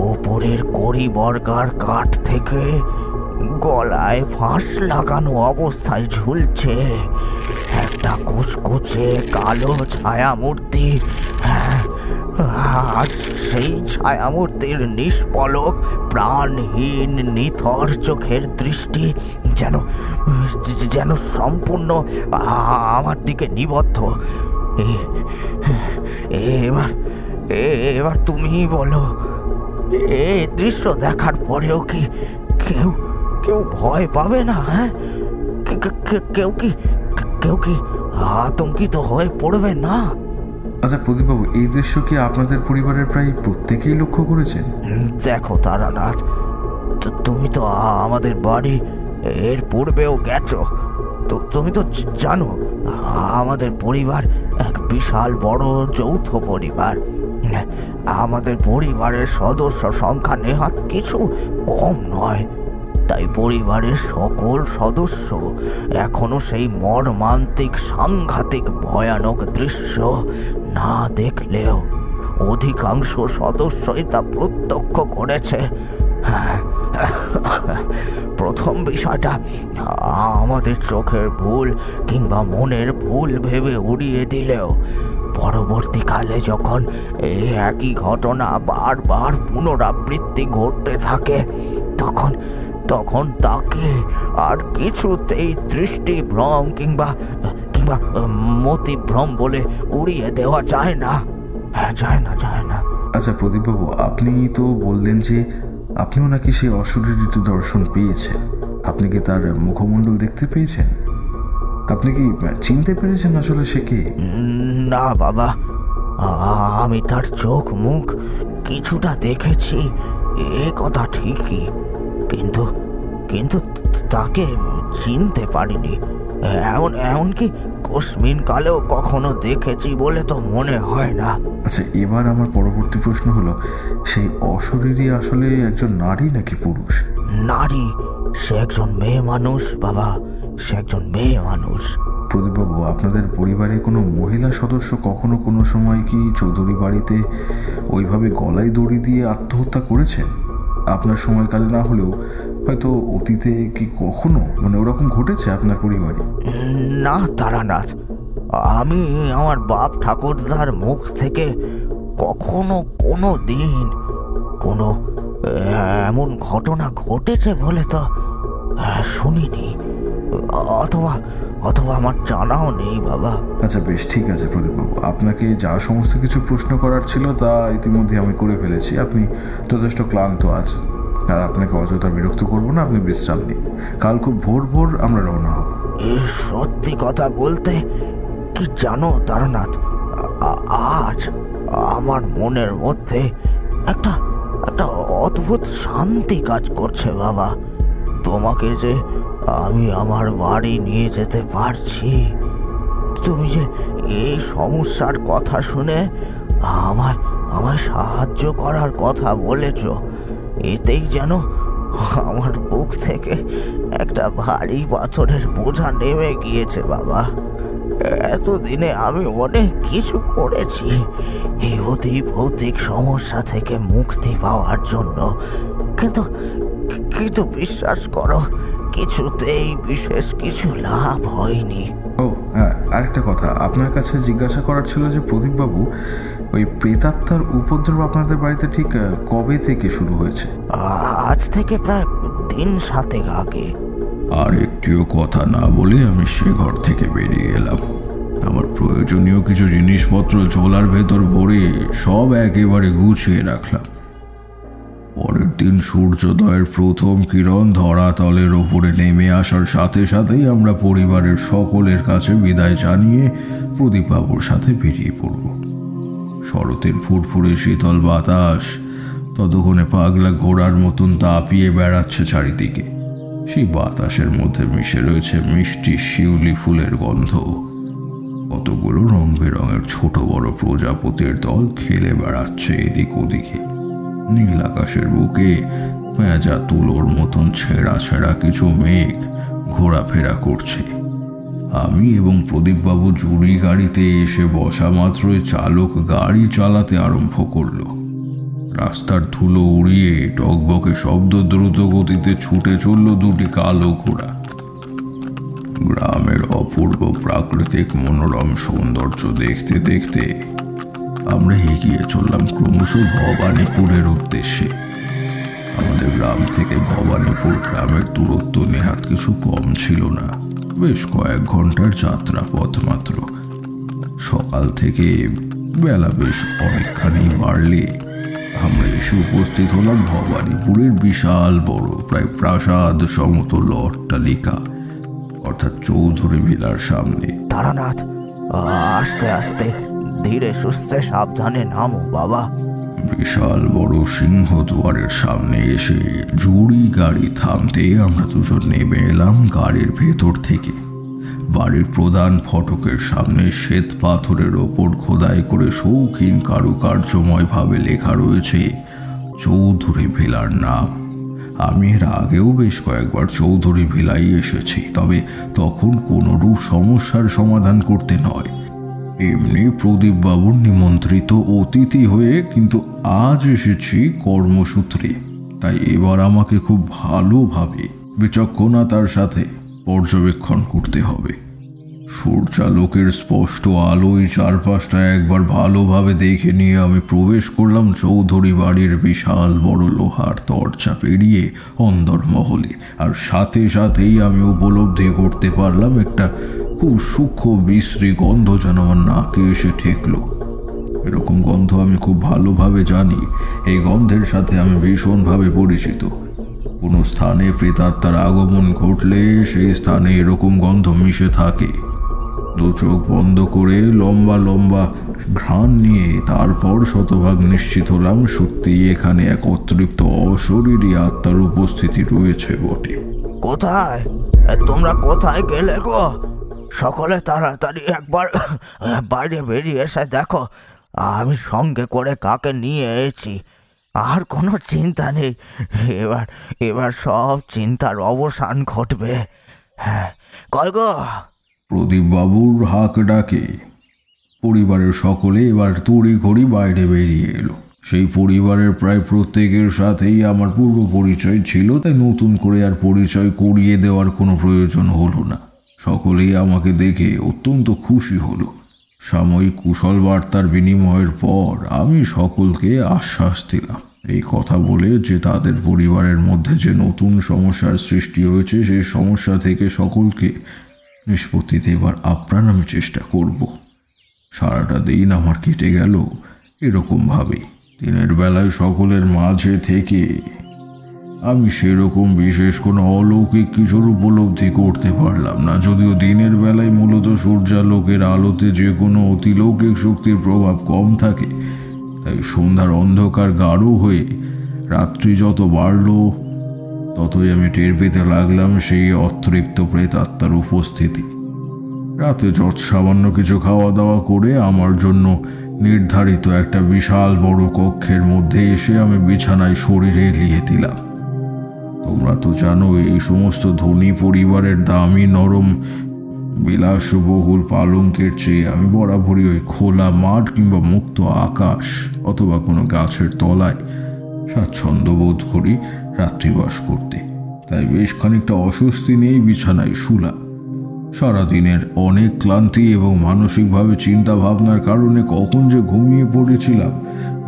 ওপরের কড়ি বর্গার কাঠ থেকে গলায় ফাঁস লাগানো অবস্থায় ঝুলছে একটা কুচকুচে কালো ছায়ামূর্তি। আর সেই ছায়ামূর্তির নিষ্পলক প্রাণহীন নিথর চোখের দৃষ্টি যেন সম্পূর্ণ আমার দিকে নিবদ্ধ। এবার তুমি বলো, এই দৃশ্য দেখার পরেও কি কেউ ভয় পাবে না? হ্যাঁ, কেউ কি আতঙ্কিত হয়ে পড়বে না? আচ্ছা প্রদীপবাবু, এই দৃশ্য কি আপনাদের পরিবারের প্রায় প্রত্যেকেই লক্ষ্য করেছেন? দেখো তারানাথ, তুমি তো আমাদের বাড়ি এর পূর্বেও গেছো, তো তুমি তো জানো আমাদের পরিবার এক বিশাল বড় যৌথ পরিবার। আমাদের পরিবারের সদস্য সংখ্যা নেহাত কিছু কম নয়। তাই পরিবারের সকল সদস্য এখনো সেই মর্মান্তিক সাংঘাতিক ভয়ানক দৃশ্য না দেখলেও অধিকাংশ সদস্যই তা প্রত্যক্ষ করেছে। প্রথম বিষয়টা আমাদের চোখের ভুল কিংবা মনের ভুল ভেবে উড়িয়ে দিলেও পরবর্তীকালে যখন এই একই ঘটনা বারবার পুনরাবৃত্তি ঘটতে থাকে তখন তাকে আর কিছুতেই দৃষ্টিভ্রম কিংবা মতিভ্রম বলে উড়িয়ে দেওয়া যায় না। আচ্ছা প্রদীপবাবু, আপনি তো বললেন যে আপনিও নাকি সেই অশরীরীর দর্শন পেয়েছেন। আপনি কি তার মুখমণ্ডল দেখতে পেয়েছেন? আপনি কি চিনতে পেরেছেন আসলে সে কে? না বাবা, আমি তার চোখ মুখ কিছুটা দেখেছি, এ কথা ঠিকই, কিন্তু তাকে চিনতে পারিনি। এমনকি কসমিন কালেও কখনো দেখেছি বলে তো মনে হয় না। আচ্ছা, এবার আমার পরবর্তী প্রশ্ন হলো, সেই অশরীরী আসলে একজন নারী নাকি পুরুষ? নারী, সে একজন মেয়ে মানুষ বাবা, সে একজন মেয়ে মানুষ। প্রদীপবাবু, আপনাদের পরিবারে কোনো মহিলা সদস্য কখনো কোনো সময় কি চৌধুরী বাড়িতে ওইভাবে গলায় দড়ি দিয়ে আত্মহত্যা করেছেন? আপনার সময়কালে না হলেও হয়তো অতীতে কি কখনো মানে ওরকম ঘটেছে আপনার পরিবারে? না তারানাথ, আমি আমার বাপ ঠাকুরদার মুখ থেকে কখনো কোনো দিন কোনো এমন ঘটনা ঘটেছে বলে তো শুনিনি, অথবা অথবা আমার জানাও নেই বাবা। আচ্ছা বেশ, ঠিক আছে প্রদীপবাবু, আপনাকে যা সমস্ত কিছু প্রশ্ন করার ছিল তা ইতিমধ্যে আমি করে ফেলেছি। আপনি যথেষ্ট ক্লান্ত আছেন, আর আপনাকে অযথা বিরক্ত করবো না। আপনি বিশ্রাম নিন, কাল খুব ভোর ভোর আমরা রওনা হব। সত্যি কথা বলতে কি জানো তারানাথ, আজ আমার মনের মধ্যে একটা একটা অদ্ভুত শান্তি কাজ করছে বাবা। তোমাকে যে আমি আমার বাড়ি নিয়ে যেতে পারছি, তুমি যে এই সমস্যার কথা শুনে আমায় আমায় সাহায্য করার কথা বলেছ, এতেই যেন আমার বুক থেকে একটা ভারী পাথরের বোঝা নেমে গিয়েছে বাবা। এতদিনে আমি অনেক কিছু করেছি এই অতি ভৌতিক সমস্যা থেকে মুক্তি পাওয়ার জন্য, কিন্তু কিন্তু বিশ্বাস করো, কিছুতেই বিশেষ কিছু লাভ হয়নি। ও হ্যাঁ, আরেকটা কথা আপনার কাছে জিজ্ঞাসা করার ছিল যে প্রদীপবাবু, ওই প্রেতাত্মার উপদ্রব আপনাদের বাড়িতে ঠিক কবে থেকে শুরু হয়েছে? আজ থেকে প্রায় 3-7 আগে। আর একটিও কথা না বলে আমি সে ঘর থেকে বেরিয়ে এলাম। আমার প্রয়োজনীয় কিছু জিনিসপত্র ঝোলার ভেতর ভরে সব একেবারে গুছিয়ে রাখলাম। পরের দিন সূর্যোদয়ের প্রথম কিরণ ধরাতলের ওপরে নেমে আসার সাথে সাথেই আমরা পরিবারের সকলের কাছে বিদায় জানিয়ে প্রদীপবাবুর সাথে বেরিয়ে পড়ব। শরতের ফুরফুরে শীতল বাতাস ততক্ষণে পাগলা ঘোড়ার মতন দাপিয়ে বেড়াচ্ছে চারিদিকে। সেই বাতাসের মধ্যে মিশে রয়েছে মিষ্টি শিউলি ফুলের গন্ধ। কতগুলো রং বেরঙের ছোট বড় প্রজাপতির দল খেলে বেড়াচ্ছে এদিক ওদিকে। নীল আকাশের বুকে পেঁজা তুলোর মতন ছেঁড়া ছেঁড়া কিছু মেঘ ঘোরাফেরা করছে। আমি এবং প্রদীপবাবু জুড়ি গাড়িতে এসে বসা মাত্রই চালক গাড়ি চালাতে আরম্ভ করলো। রাস্তার ধুলো উড়িয়ে টকবকে শব্দ দ্রুত গতিতে ছুটে চলল দুটি কালো ঘোড়া। গ্রামের অপূর্ব প্রাকৃতিক মনোরম সৌন্দর্য দেখতে দেখতে আমরা এগিয়ে চললাম ক্রমশ ভবানীপুরের উদ্দেশ্যে। আমাদের গ্রাম থেকে ভবানীপুর গ্রামের দূরত্ব নেহাত কিছু কম ছিল না, বেশ কয়েক ঘন্টার যাত্রা পথ মাত্র। সকাল থেকে বেলা বেশ অনেকখানি বাড়লে আমরা এসে উপস্থিত হলাম ভবানীপুরের বিশাল বড় প্রায় প্রাসাদ সমতুল্য অট্টালিকা অর্থাৎ চৌধুরী ভিলার সামনে। তারানাথ, আস্তে আস্তে ধীরে সুস্থে সাবধানে নামো বাবা। বিশাল বড় সিংহদুয়ারের সামনে এসে জুড়ি গাড়ি থামতে আমরা দুজন নেমে এলাম গাড়ির ভেতর থেকে। বাড়ির প্রধান ফটকের সামনে শ্বেত পাথরের ওপর খোদাই করে শৌখিন কারুকার্যময় ভাবে লেখা রয়েছে চৌধুরী ভিলার নাম। আমি এর আগেও বেশ কয়েকবার চৌধুরী ভিলাই এসেছি, তবে তখন কোনোরূপ সমস্যার সমাধান করতে নয়, এমনি প্রদীপবাবুর নিমন্ত্রিত অতিথি হয়ে। কিন্তু আজ এসেছি কর্মসূত্রে, তাই এবার আমাকে খুব ভালোভাবে বিচক্ষণতার সাথে পর্যবেক্ষণ করতে হবে। সূর্যালোকের স্পষ্ট আলোয় চারপাশটা একবার ভালোভাবে দেখে নিয়ে আমি প্রবেশ করলাম চৌধুরী বাড়ির বিশাল বড় লোহার দরজা পেরিয়ে অন্দরমহলে। আর সাথে সাথেই আমি উপলব্ধি করতে পারলাম একটা খুব সূক্ষ্ম বিশ্রী গন্ধ যেন আমার নাকে এসে ঠেকলো। এরকম গন্ধ আমি খুব ভালোভাবে জানি, এই গন্ধের সাথে আমি ভীষণভাবে পরিচিত। কোনো স্থানে প্রেতাত্মার আগমন ঘটলে সেই স্থানে এরকম গন্ধ মিশে থাকে। দু চোখ বন্ধ করে লম্বা লম্বা ঘ্রাণ নিয়ে তারপর শতভাগ নিশ্চিত হলাম সত্যি এখানে এক অতৃপ্ত অশরীরী আত্মার উপস্থিতি রয়েছে বটে। কোথায় তোমরা, কোথায় গেলে গো? সকলে তাড়াতাড়ি একবার বাইরে বেরিয়ে এসে দেখো আমি সঙ্গে করে কাকে নিয়ে এসেছি। আর কোনো চিন্তা নেই, এবার এবার সব চিন্তার অবসান ঘটবে। হ্যাঁ, কয় গো? প্রদীপবাবুর হাঁক ডাকে পরিবারের সকলে এবার তড়ি ঘড়ি বাইরে বেরিয়ে এলো। সেই পরিবারের প্রায় প্রত্যেকের সাথেই আমার পূর্ব পরিচয় ছিল, তাই নতুন করে আর পরিচয় করিয়ে দেওয়ার কোনো প্রয়োজন হলো না। সকলেই আমাকে দেখে অত্যন্ত খুশি হলো। সাময়িক কুশল বার্তার বিনিময়ের পর আমি সকলকে আশ্বাস দিলাম এই কথা বলে যে তাদের পরিবারের মধ্যে যে নতুন সমস্যার সৃষ্টি হয়েছে সেই সমস্যা থেকে সকলকে নিষ্পত্তি দেবার আপ্রাণ আমি চেষ্টা করব। সারাটা দিন আমার কেটে গেল এরকমভাবেই। দিনের বেলায় সকলের মাঝে থেকে আমি সেরকম বিশেষ কোনো অলৌকিক কিছুর উপলব্ধি করতে পারলাম না, যদিও দিনের বেলায় মূলত সূর্যালোকের আলোতে যে কোনো অতিলৌকিক শক্তির প্রভাব কম থাকে, তাই সন্ধ্যার অন্ধকার গাঢ় হয়ে রাত্রি যত বাড়ল ততই আমি টের পেতে লাগলাম সেই অতৃপ্ত প্রেতাত্মার উপস্থিতি। রাতে যত সামান্য কিছু খাওয়া দাওয়া করে আমার জন্য নির্ধারিত একটা বিশাল বড় কক্ষের মধ্যে এসে আমি বিছানায় শরীর এলিয়ে দিলাম। তোমরা তো জানো এই সমস্ত ধনী পরিবারের দামি নরম বিলাসবহুল পালঙ্কের চেয়ে আমি বরাবরই ওই খোলা মাঠ কিংবা মুক্ত আকাশ অথবা কোনো গাছের তলায় স্বাচ্ছন্দ্য বোধ করি রাত্রিবাস করতে। তাই বেশ খানিকটা অস্বস্তি নিয়েই বিছানায় শুলাম। সারাদিনের অনেক ক্লান্তি এবং মানসিকভাবে চিন্তা ভাবনার কারণে কখন যে ঘুমিয়ে পড়েছিলাম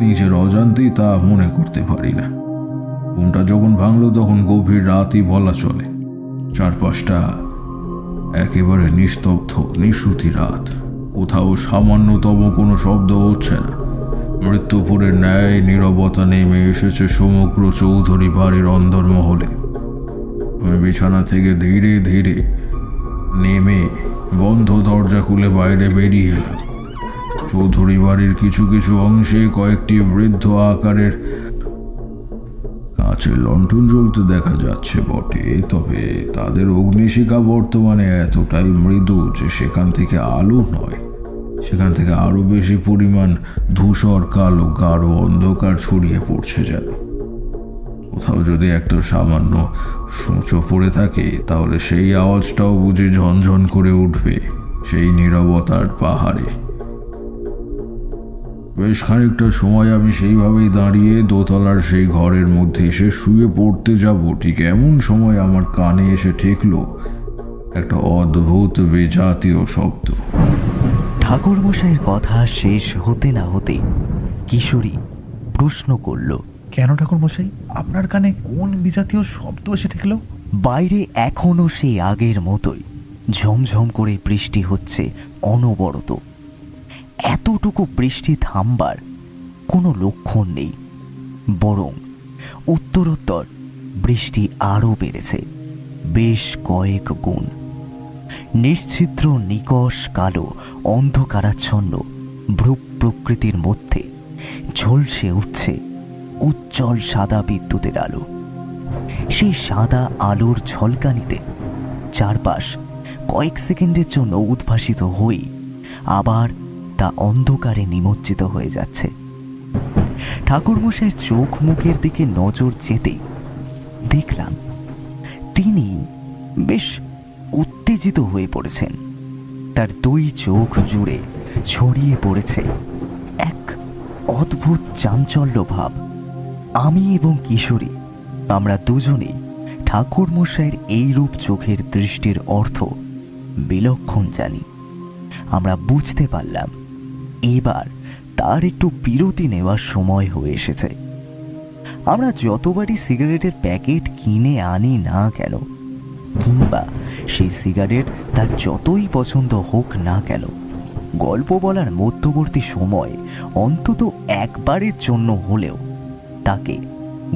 নিজের অজান্তেই তা মনে করতে পারি না। ঘুমটা যখন ভাঙলো তখন গভীর রাতই বলা চলে। চারপাশটা একেবারে নিস্তব্ধ, নিশুতি রাত। কোথাও সামান্যতম কোনো শব্দ হচ্ছে না। মৃত্যুপুরের ন্যায় নীরবতা নেমে এসেছে সমগ্র চৌধুরী বাড়ির অন্দরমহলে। আমি বিছানা থেকে ধীরে ধীরে নেমে বন্ধ দরজা খুলে বাইরে বেরিয়ে এলাম। চৌধুরী বাড়ির কিছু কিছু অংশে কয়েকটি বৃদ্ধ আকারের কাঁচের লণ্ঠন জ্বলতে দেখা যাচ্ছে বটে, তবে তাদের অগ্নিশিখা বর্তমানে এতটাই মৃদু যে সেখান থেকে আলো নয়, সেখান থেকে আরো বেশি পরিমাণ ধূসর কালো গাঢ় অন্ধকার ছড়িয়ে পড়ছে যেন। কোথাও যদি একটা সামান্য সূঁচো পড়ে থাকে তাহলে সেই আওয়াজটাও বুঝি ঝনঝন করে উঠবে সেই নীরবতার পাহাড়ে। বেশ খানিকটা সময় আমি সেইভাবেই দাঁড়িয়ে দোতলার সেই ঘরের মধ্যে এসে শুয়ে পড়তে যাব, ঠিক এমন সময় আমার কানে এসে ঠেকলো একটা অদ্ভুত বিজাতীয় শব্দ। ঠাকুরমশাইয়ের কথা শেষ হতে না হতে কিশোরী প্রশ্ন করল, কেন ঠাকুরমশাই, আপনার কানে কোন বিজাতীয় শব্দ এসে ঠেকলো? বাইরে এখনো সেই আগের মতোই ঝমঝম করে বৃষ্টি হচ্ছে অনবরত। এতটুকু বৃষ্টি থামবার কোনো লক্ষণ নেই, বরং উত্তরোত্তর বৃষ্টি আরও বেড়েছে বেশ কয়েক গুণ। নিশ্ছিদ্র নিকষ কালো অন্ধকারাচ্ছন্ন ভ্রূপ প্রকৃতির মধ্যে ঝলসে উঠছে উজ্জ্বল সাদা বিদ্যুতের আলো। সেই সাদা আলোর ঝলকানিতে চারপাশ কয়েক সেকেন্ডের জন্য উদ্ভাসিত হয়ে আবার তা অন্ধকারে নিমজ্জিত হয়ে যাচ্ছে। ঠাকুরমশাইয়ের চোখ মুখের দিকে নজর যেতে দেখলাম তিনি বেশ উত্তেজিত হয়ে পড়েছেন। তার দুই চোখ জুড়ে ছড়িয়ে পড়েছে এক অদ্ভুত চাঞ্চল্য ভাব। আমি এবং কিশোরী আমরা দুজনেই ঠাকুরমশাইয়ের এইরূপ চোখের দৃষ্টির অর্থ বিলক্ষণ জানি। আমরা বুঝতে পারলাম এবার তার একটু বিরতি নেওয়ার সময় হয়ে এসেছে। আমরা যতবারই সিগারেটের প্যাকেট কিনে আনি না কেন, কিংবা সেই সিগারেট তার যতই পছন্দ হোক না কেন, গল্প বলার মধ্যবর্তী সময় অন্তত একবারের জন্য হলেও তাকে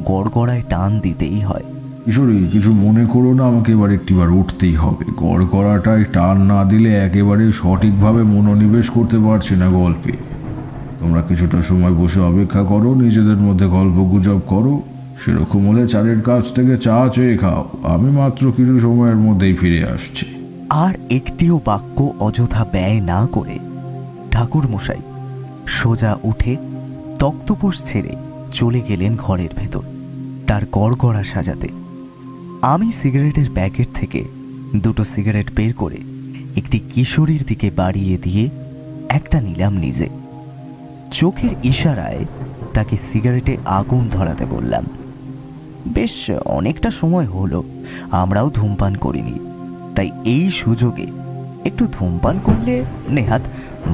গড়গড়ায় টান দিতেই হয়। কিশোরী, কিছু মনে করো না, আমাকে এবার একটিবার উঠতেই হবে। গড়গড়াটায় টান না দিলে একেবারে সঠিকভাবে মনোনিবেশ করতে পারছি না গল্পে। তোমরা কিছুটা সময় বসে অপেক্ষা করো, নিজেদের মধ্যে গল্প গুজব করো। সেরকম হলে চারের কাছ থেকে চা চেয়ে খাও। আমি মাত্র কিছু সময়ের মধ্যেই ফিরে আসছি। আর একটিও বাক্য অযথা ব্যয় না করে ঠাকুরমশাই সোজা উঠে তক্তপোষ ছেড়ে চলে গেলেন ঘরের ভেতর তার গড়গড়া সাজাতে। আমি সিগারেটের প্যাকেট থেকে দুটো সিগারেট বের করে একটি কিশোরীর দিকে বাড়িয়ে দিয়ে একটা নিলাম নিজে। চোখের ইশারায় তাকে সিগারেটে আগুন ধরাতে বললাম। বেশ অনেকটা সময় হলো আমরাও ধূমপান করিনি, তাই এই সুযোগে একটু ধূমপান করলে নেহাত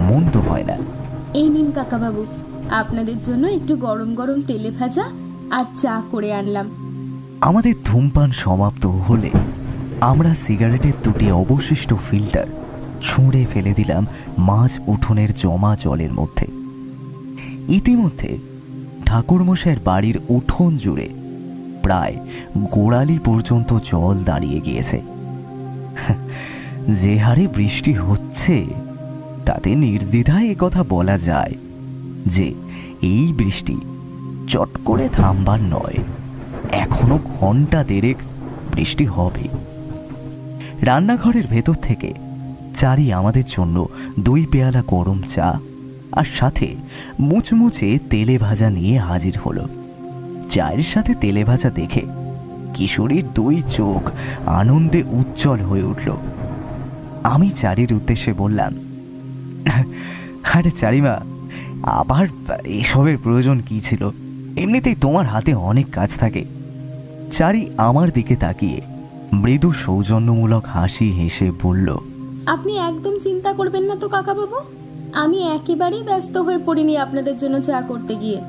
মন্দ হয় না। এই নিন কাকাবাবু, আপনাদের জন্য একটু গরম গরম তেলে ভাজা আর চা করে আনলাম। আমাদের ধূমপান সমাপ্ত হলে আমরা সিগারেটের দুটি অবশিষ্ট ফিল্টার ছুঁড়ে ফেলে দিলাম মাঝ উঠোনের জমা জলের মধ্যে। ইতিমধ্যে ঠাকুরমশাইয়ের বাড়ির উঠোন জুড়ে প্রায় গোড়ালি পর্যন্ত জল দাঁড়িয়ে গিয়েছে। যে হারে বৃষ্টি হচ্ছে তাতে নির্দ্বিধায় কথা বলা যায় যে এই বৃষ্টি চট করে থামবার নয়, এখনো ঘন্টা দেড়েক বৃষ্টি হবে। রান্নাঘরের ভেতর থেকে চারি আমাদের জন্য 2 পেয়ালা গরম চা আর সাথে মুচমুচে তেলে ভাজা নিয়ে হাজির হলো। চায়ের সাথে তেলে ভাজা দেখে কিশোরীর 2 চোখ আনন্দে উজ্জ্বল হয়ে উঠল। আমি চারির উদ্দেশ্যে বললাম, আরে চারিমা, আবার এসবের প্রয়োজন কি ছিল? এমনিতেই তোমার হাতে অনেক কাজ থাকে। চারি আমার দিকে তাকিয়ে মৃদু সৌজন্যমূলক হাসি হেসে বলল, আপনি একদম চিন্তা করবেন না তো কাকাবাবু, আমি একেবারেই ব্যস্ত হয়ে পড়িনি আপনাদের জন্য চা করতে গিয়ে।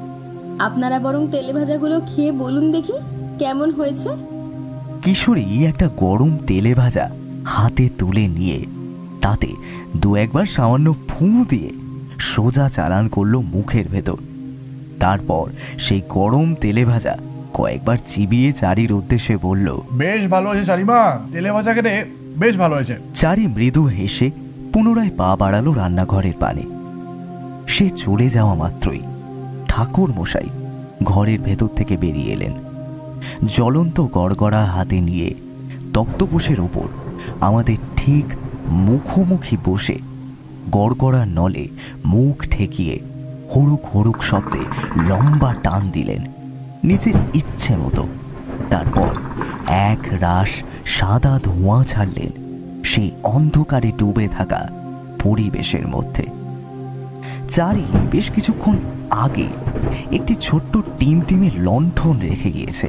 আপনারা বরং তেলে ভাজাগুলো খেয়ে বলুন দেখি কেমন হয়েছে। কিশোরী একটা গরম তেলে ভাজা হাতে তুলে নিয়ে তাতে 2-1 সামান্য ফুঁ দিয়ে সোজা চালান করলো মুখের ভেতর। তারপর সেই গরম তেলে ভাজা কয়েকবার চিবিয়ে চারির উদ্দেশ্যে বলল, বেশ ভালো হয়েছে চারিমা, তেলে ভাজা খেতে বেশ ভালো হয়েছে। চারি মৃদু হেসে পুনরায় পা বাড়ালো রান্নাঘরের পানে। সে চলে যাওয়া মাত্রই ঠাকুর মশাই ঘরের ভেতর থেকে বেরিয়ে এলেন। জ্বলন্ত গড়গড়া হাতে নিয়ে তক্তপোষের ওপর আমাদের ঠিক মুখোমুখি বসে গড়গড়া নলে মুখ ঠেকিয়ে হড়ুক হড়ুক শব্দে লম্বা টান দিলেন নিজের ইচ্ছে মতো। তারপর এক রাশ সাদা ধোঁয়া ছাড়লেন সেই অন্ধকারে ডুবে থাকা পরিবেশের মধ্যে। চারি বেশ কিছুক্ষণ আগে একটি ছোট্ট টিমটিমে লণ্ঠন রেখে গিয়েছে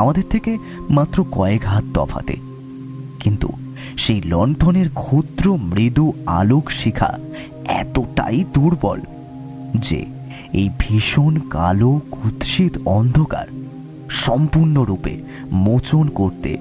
আমাদের থেকে মাত্র কয়েক হাত তফাতে, কিন্তু সেই লণ্ঠনের ক্ষুদ্র মৃদু আলোক শিখা এতটাই দুর্বল যে এই ভীষণ কালো কুৎসিত অন্ধকার সম্পূর্ণরূপে মোচন করতে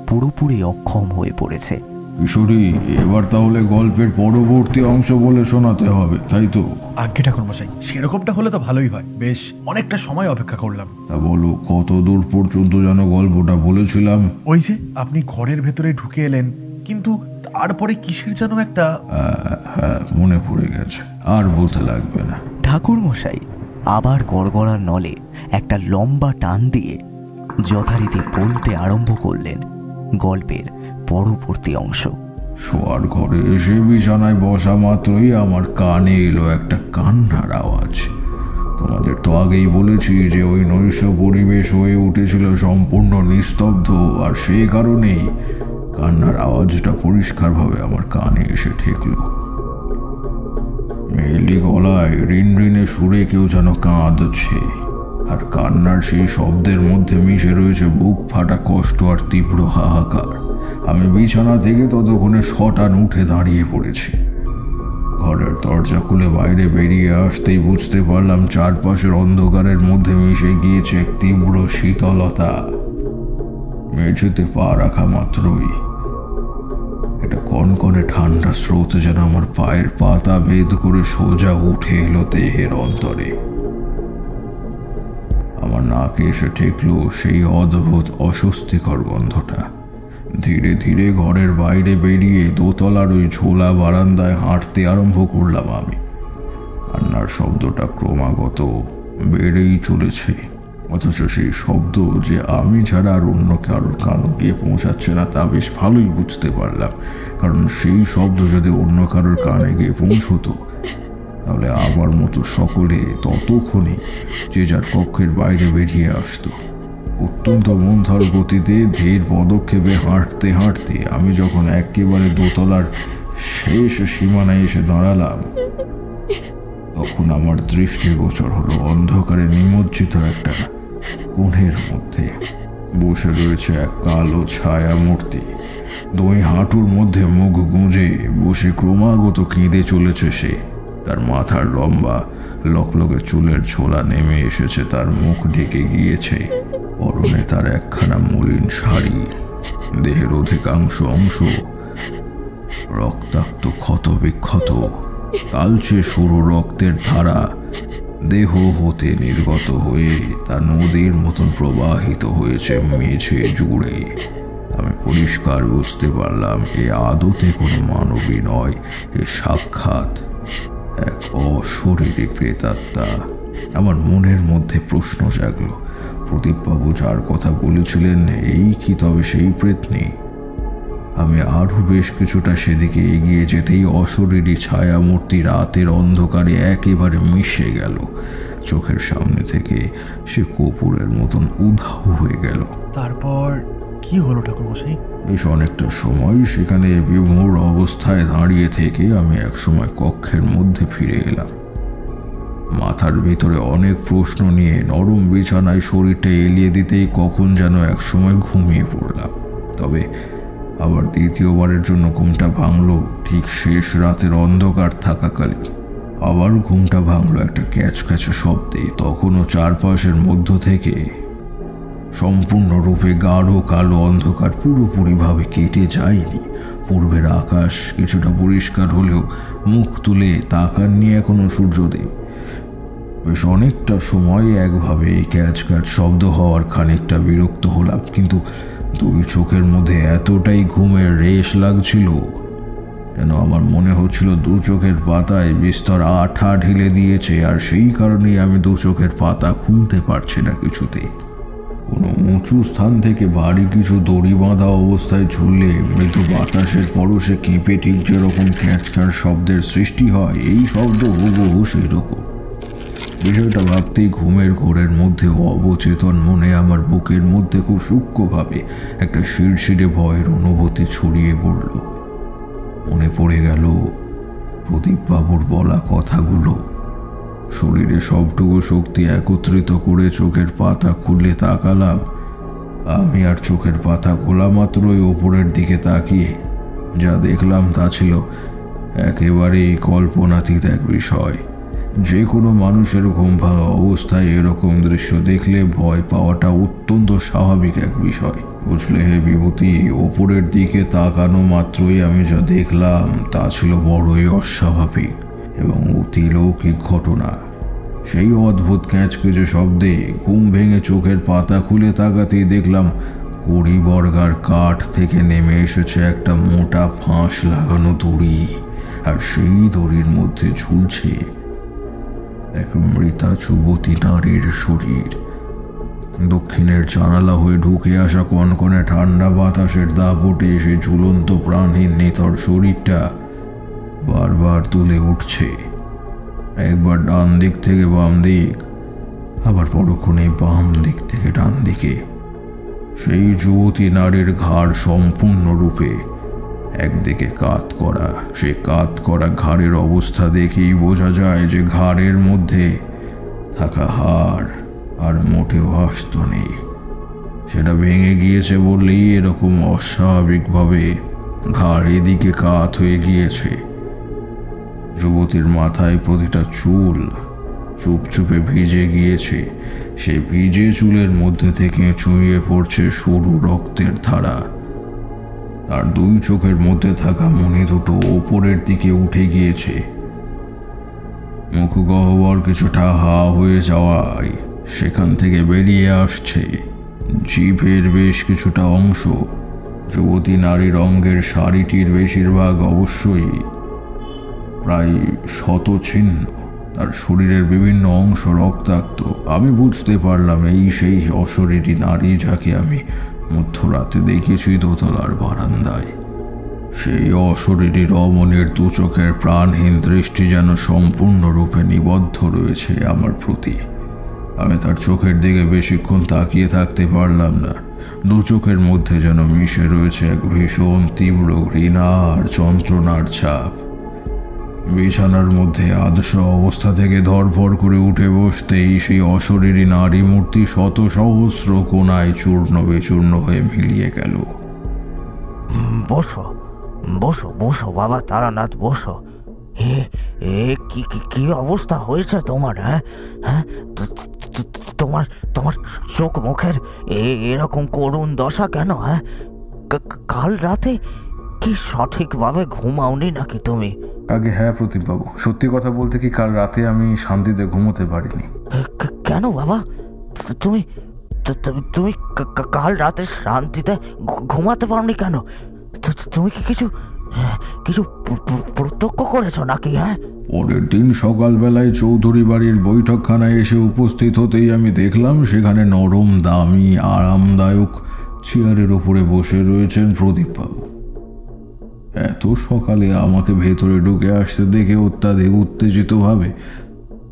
পুরোপুরি অক্ষম হয়ে পড়েছে। কিশোরী, এবার তাহলে গল্পের পরবর্তী অংশ বলে শোনাতে হবে, তাই তো? আজ্ঞে ঠাকুরমশাই, সেরকমটা হলে তো ভালোই হয়। বেশ অনেকটা সময় অপেক্ষা করলাম। তা বলো, কত দূর পর্যন্ত যেন গল্পটা বলেছিলাম? ওই যে আপনি ঘরের ভেতরে ঢুকে এলেন, কিন্তু তারপরে কিসের যেন একটা হ্যাঁ, মনে পড়ে গেছে, আর বলতে লাগবে না। ঠাকুর মশাই আবার গড়গড়ার নলে একটা লম্বা টান দিয়ে যথারীতি বলতে আরম্ভ করলেন গল্পের পরবর্তী অংশ। শোয়ার ঘরে এসে বিছানায় বসা মাত্রই আমার কানে এলো একটা কান্নার আওয়াজ। তোমাদের তো আগেই বলেছি যে ওই নৈশ পরিবেশ হয়ে উঠেছিল সম্পূর্ণ নিস্তব্ধ, আর সেই কারণেই কান্নার আওয়াজটা পরিষ্কারভাবে আমার কানে এসে ঠেকলো। মেয়েলি গলায় রিনরিনে সুরে কেউ যেন কাঁদছে, আর কান্নার সেই শব্দের মধ্যে মিশে রয়েছে বুক ফাটা কষ্ট আর তীব্র হাহাকার। আমি বিছানা থেকে ততক্ষণে শটান উঠে দাঁড়িয়ে পড়েছি। ঘরের দরজা খুলে বাইরে বেরিয়ে আসতেই বুঝতে পারলাম চারপাশের অন্ধকারের মধ্যে মিশে গিয়েছে এক তীব্র শীতলতা। মেঝেতে পা রাখা মাত্রই এটা কনকনে ঠান্ডা স্রোত যেন আমার পায়ের পাতা ভেদ করে সোজা উঠে এলো দেহের অন্তরে। আমার নাকে এসে ঠেকলো সেই অদ্ভুত অস্বস্তিকর গন্ধটা। ধীরে ধীরে ঘরের বাইরে বেরিয়ে দোতলার ওই ঝোলা বারান্দায় হাঁটতে আরম্ভ করলাম আমি। কান্নার শব্দটা ক্রমাগত বেড়েই চলেছে, অথচ সেই শব্দ যে আমি ছাড়া আর অন্য কারোর কানে গিয়ে পৌঁছাচ্ছে না তা বেশ ভালোই বুঝতে পারলাম। কারণ সেই শব্দ যদি অন্য কারোর কানে গিয়ে পৌঁছতো তাহলে আমার মতো সকলে ততক্ষণে যে যার কক্ষের বাইরে বেরিয়ে আসতো। অত্যন্ত মন্থর গতিতে ধীর পদক্ষেপে হাঁটতে হাঁটতে আমি যখন একেবারে দোতলার শেষ সীমানায় এসে দাঁড়ালাম তখন আমার দৃষ্টিগোচর হলো অন্ধকারে নিমজ্জিত একটা কোণের মধ্যে বসে রয়েছে এক কালো ছায়া মূর্তি। দুই হাঁটুর মধ্যে মুখ গুঁজে বসে ক্রমাগত কেঁদে চলেছে সে। তার মাথার লম্বা লকলকে চুলের ছোলা নেমে এসেছে, তার মুখ ঢেকে গিয়েছে। পরনে তার একখানা মলিন শাড়ি, দেহের অধিকাংশ অংশ রক্তাক্ত ক্ষত বিক্ষত, কালচে সরু রক্তের ধারা দেহ হতে নির্গত হয়ে তা নদীর মতন প্রবাহিত হয়েছে মেঝে জুড়ে। আমি পরিষ্কার বুঝতে পারলাম এ আদতে কোনো মানবী নয়, এ সাক্ষাৎ এক অশরীরী প্রেতাত্মা। আমার মনের মধ্যে প্রশ্ন জাগল, প্রদীপবাবু যার কথা বলেছিলেন এই কি তবে সেই প্রেতনী? আমি আরও বেশ কিছুটা সেদিকে এগিয়ে যেতেই অশরীরী ছায়ামূর্তি রাতের অন্ধকারে একেবারে মিশে গেল। চোখের সামনে থেকে সে কপুরের মতন উধাও হয়ে গেল। তারপর কি হলো ঠাকুরমশাই? বেশ অনেকটা সময় সেখানে বিমূঢ় অবস্থায় দাঁড়িয়ে থেকে আমি একসময় কক্ষের মধ্যে ফিরে এলাম। মাথার ভিতরে অনেক প্রশ্ন নিয়ে নরম বিছানায় শরীরটা এলিয়ে দিতেই কখন যেন একসময় ঘুমিয়ে পড়লাম। তবে আবার দ্বিতীয়বারের জন্য ঘুমটা ভাঙলো ঠিক শেষ রাতের অন্ধকার থাকাকালীন। আবার ঘুমটা ভাঙলো একটা ক্যাচক্যাচে শব্দে। তখনও চারপাশের মধ্য থেকে সম্পূর্ণরূপে গাঢ় কালো অন্ধকার পুরোপুরিভাবে কেটে যায়নি। পূর্বের আকাশ কিছুটা পরিষ্কার হলেও মুখ তুলে তাকাননি এখনো সূর্যদেব। বেশ অনেকটা সময় একভাবে ক্যাচ ক্যাচ শব্দ হওয়ার খানিকটা বিরক্ত হলাম, কিন্তু দুই চোখের মধ্যে এতটাই ঘুমের রেশ লাগছিল যেন আমার মনে হচ্ছিল দু চোখের পাতায় বিস্তর আঠা ঢেলে দিয়েছে, আর সেই কারণেই আমি দু চোখের পাতা খুলতে পারছি না কিছুতেই। কোনো উঁচু স্থান থেকে ভারী কিছু দড়ি বাঁধা অবস্থায় ঝুললে মৃদু বাতাসের পরশে কেঁপে ঠিক যেরকম ক্যাঁচকার শব্দের সৃষ্টি হয়, এই শব্দ হুবহু সেই রকম। বিষয়টা ভাবতেই ঘুমের ঘোরের মধ্যে অবচেতন মনে আমার বুকের মধ্যে খুব সূক্ষ্মভাবে একটা শিরশিরে ভয়ের অনুভূতি ছড়িয়ে পড়ল। মনে পড়ে গেল প্রদীপবাবুর বলা কথাগুলো। শরীরে সবটুকু শক্তি একত্রিত করে চোখের পাতা খুলে তাকালাম। আমি আর চোখের পাতা খোলা মাত্রই ওপরের দিকে তাকিয়ে যা দেখলাম তা ছিল একেবারেই কল্পনাতীত এক বিষয়। যে কোনো মানুষের ঘুম ভাঙা অবস্থায় এরকম দৃশ্য দেখলে ভয় পাওয়াটা অত্যন্ত স্বাভাবিক এক বিষয়, বুঝলে হে বিভূতি। ওপরের দিকে তাকানো মাত্রই আমি যা দেখলাম তা ছিল বড়ই অস্বাভাবিক এবং অতিলৌকিক ঘটনা। সেই অদ্ভুত ক্যাঁচকেচে শব্দে ঘুম ভেঙে চোখের পাতা খুলে তাকাতেই দেখলাম কড়ি বর্গার কাঠ থেকে নেমে এসেছে একটা মোটা ফাঁস লাগানো দড়ি, আর সেই দড়ির মধ্যে ঝুলছে এক মৃতা যুবতী নারীর শরীর। দক্ষিণের জানালা হয়ে ঢুকে আসা কনকনে ঠান্ডা বাতাসের দাপটে এসে ঝুলন্ত প্রাণহীন নিথর শরীরটা বারবার তুলে উঠছে, একবার ডান দিক থেকে বাম দিক, আবার পরক্ষণে বাম দিক থেকে ডান দিকে। সেই যুবতী নারীর ঘাড় সম্পূর্ণরূপে একদিকে কাত করা। সে কাত করা ঘাড়ের অবস্থা দেখেই বোঝা যায় যে ঘাড়ের মধ্যে থাকা হাড় আর মোটেও আস্ত নেই। সেটা ভেঙে গিয়েছে বললেই এরকম অস্বাভাবিকভাবে ঘাড় এদিকে কাত হয়ে গিয়েছে। যুবতীর মাথায় প্রতিটা চুল চুপচুপে ভিজে গিয়েছে। সে ভিজে চুলের মধ্যে থেকে চুঁইয়ে পড়ছে সরু রক্তের ধারা। তার দুই চোখের মধ্যে থাকা মনি দুটো ওপরের দিকে উঠে গিয়েছে। মুখ গহ্বর কিছুটা হা হয়ে যাওয়ায় সেখান থেকে বেরিয়ে আসছে জিভের বেশ কিছুটা অংশ। যুবতী নারীর অঙ্গের শাড়িটির বেশিরভাগ অবশ্যই প্রায় শতছিন্ন, তার শরীরের বিভিন্ন অংশ রক্তাক্ত। আমি বুঝতে পারলাম এই সেই অশরীরী নারী যাকে আমি মধ্যরাতে দেখেছি দোতলার বারান্দায়। সেই অশরীরী রমণীর দু চোখের প্রাণহীন দৃষ্টি যেন সম্পূর্ণরূপে নিবদ্ধ রয়েছে আমার প্রতি। আমি তার চোখের দিকে বেশিক্ষণ তাকিয়ে থাকতে পারলাম না। দু চোখের মধ্যে যেন মিশে রয়েছে এক ভীষণ তীব্র ঘৃণা আর যন্ত্রণার ছাপ। বিছানার মধ্যে আদশা অবস্থা থেকে ধরফর করে উঠে বসতেই সেই অশরীরী নারী মূর্তি শত সহস্র কোণায় চূর্ণ বিচূর্ণ হয়ে মিলিয়ে গেল। বসো বসো বসো বাবা তারানাথ, বসো। এ এ কি কি কি অবস্থা হয়েছে তোমার? হ্যাঁ হ্যাঁ, তোমার তোমার চোখ মুখের এরকম করুণ দশা কেন? হ্যাঁ, কাল রাতে কি সঠিকভাবে ঘুমাওনি নাকি তুমি? আগে হ্যাঁ প্রদীপবাবু, সত্যি কথা বলতে কি কাল রাতে আমি শান্তিতে ঘুমোতে পারিনি। কেন বাবা? তুমি তুমি কাল রাতে শান্তিতে ঘুমাতে পারোনি কেন? তুমি কি কিছু কিছু প্রত্যক্ষ করেছো নাকি? হ্যাঁ, পরের দিন সকালবেলায় চৌধুরী বাড়ির বৈঠকখানায় এসে উপস্থিত হতেই আমি দেখলাম সেখানে নরম দামি আরামদায়ক চেয়ারের উপরে বসে রয়েছেন প্রদীপবাবু। এত সকালে আমাকে ভেতরে ঢুকে আসতে দেখে অত্যাধিক উত্তেজিতভাবে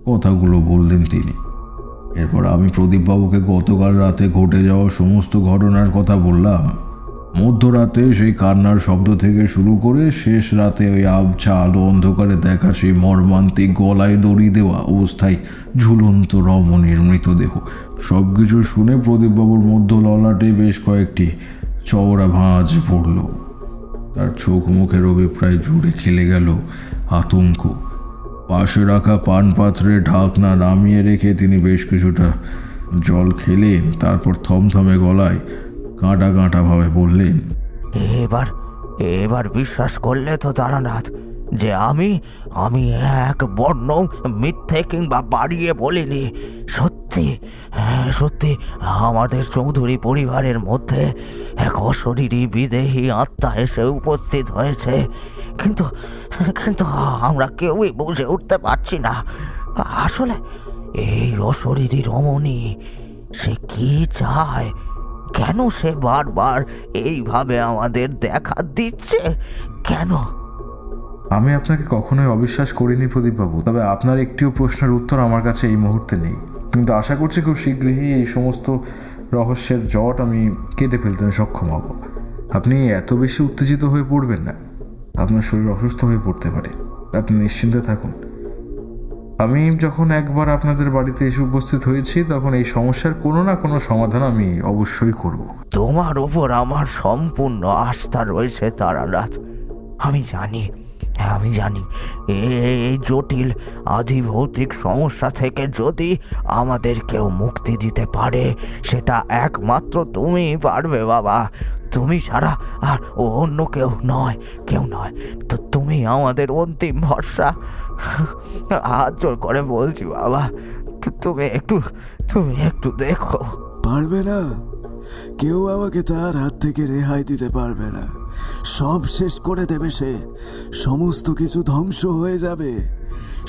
কথাগুলো বললেন তিনি। এরপর আমি প্রদীপবাবুকে গতকাল রাতে ঘটে যাওয়া সমস্ত ঘটনার কথা বললাম। মধ্যরাতে সেই কান্নার শব্দ থেকে শুরু করে শেষ রাতে ওই আবছা আলো অন্ধকারে দেখা সেই মর্মান্তিক গলায় দড়ি দেওয়া অবস্থায় ঝুলন্ত রমণীর মৃতদেহ, সব কিছু শুনে প্রদীপবাবুর মধ্য ললাটে বেশ কয়েকটি চওড়া ভাঁজ পড়ল। তার চোখ মুখের অভিপ্রায় জুড়ে খেলে গেল আতঙ্ক। পাশে রাখা পান পাত্রে ঢাকনা নামিয়ে রেখে তিনি বেশ কিছুটা জল খেলেন, তারপর থমথমে গলায় কাঁটা কাঁটা ভাবে বললেন, এবার এবার বিশ্বাস করলে তো তারানাথ যে আমি আমি এক বর্ণ মিথ্যে কিংবা বাড়িয়ে বলিনি। সত্যি সত্যি আমাদের চৌধুরী পরিবারের মধ্যে এক অশরীরী বিদেহী আত্মা এসে উপস্থিত হয়েছে, কিন্তু কিন্তু আমরা কেউই বুঝে উঠতে পারছি না আসলে এই অশরীরী রমণী সে কি চায়, কেন সে বারবার এইভাবে আমাদের দেখা দিচ্ছে, কেন? আমি আপনাকে কখনোই অবিশ্বাস করিনি প্রদীপবাবু, তবে আপনার একটিও প্রশ্নের উত্তর আমার কাছে এই মুহূর্তে নেই, কিন্তু আশা করছি খুব শীঘ্রই এই সমস্ত রহস্যের জট আমি কেটে ফেলতে সক্ষম হব। আপনি এত বেশি উত্তেজিত হয়ে পড়বেন না, আপনার শরীর অসুস্থ হয়ে পড়তে পারে, আপনি নিশ্চিন্তে থাকুন। আমি যখন একবার আপনাদের বাড়িতে এসে উপস্থিত হয়েছি তখন এই সমস্যার কোনো না কোনো সমাধান আমি অবশ্যই করব। তোমার ওপর আমার সম্পূর্ণ আস্থা রয়েছে তারানাথ। আমি জানি এই জটিল আধিভৌতিক সমস্যা থেকে যদি আমাদের কেউ মুক্তি দিতে পারে সেটা একমাত্র তুমিই পারবে বাবা। তুমি ছাড়া আর অন্য কেউ নয় তো তুমি আমাদের অন্তিম ভরসা। হাত জোর করে বলছি বাবা, তুমি একটু দেখো। পারবে না, কেউ আমাকে তার হাত থেকে রেহাই দিতে পারবে না। সব শেষ করে দেবে সে, সমস্ত কিছু ধ্বংস হয়ে যাবে।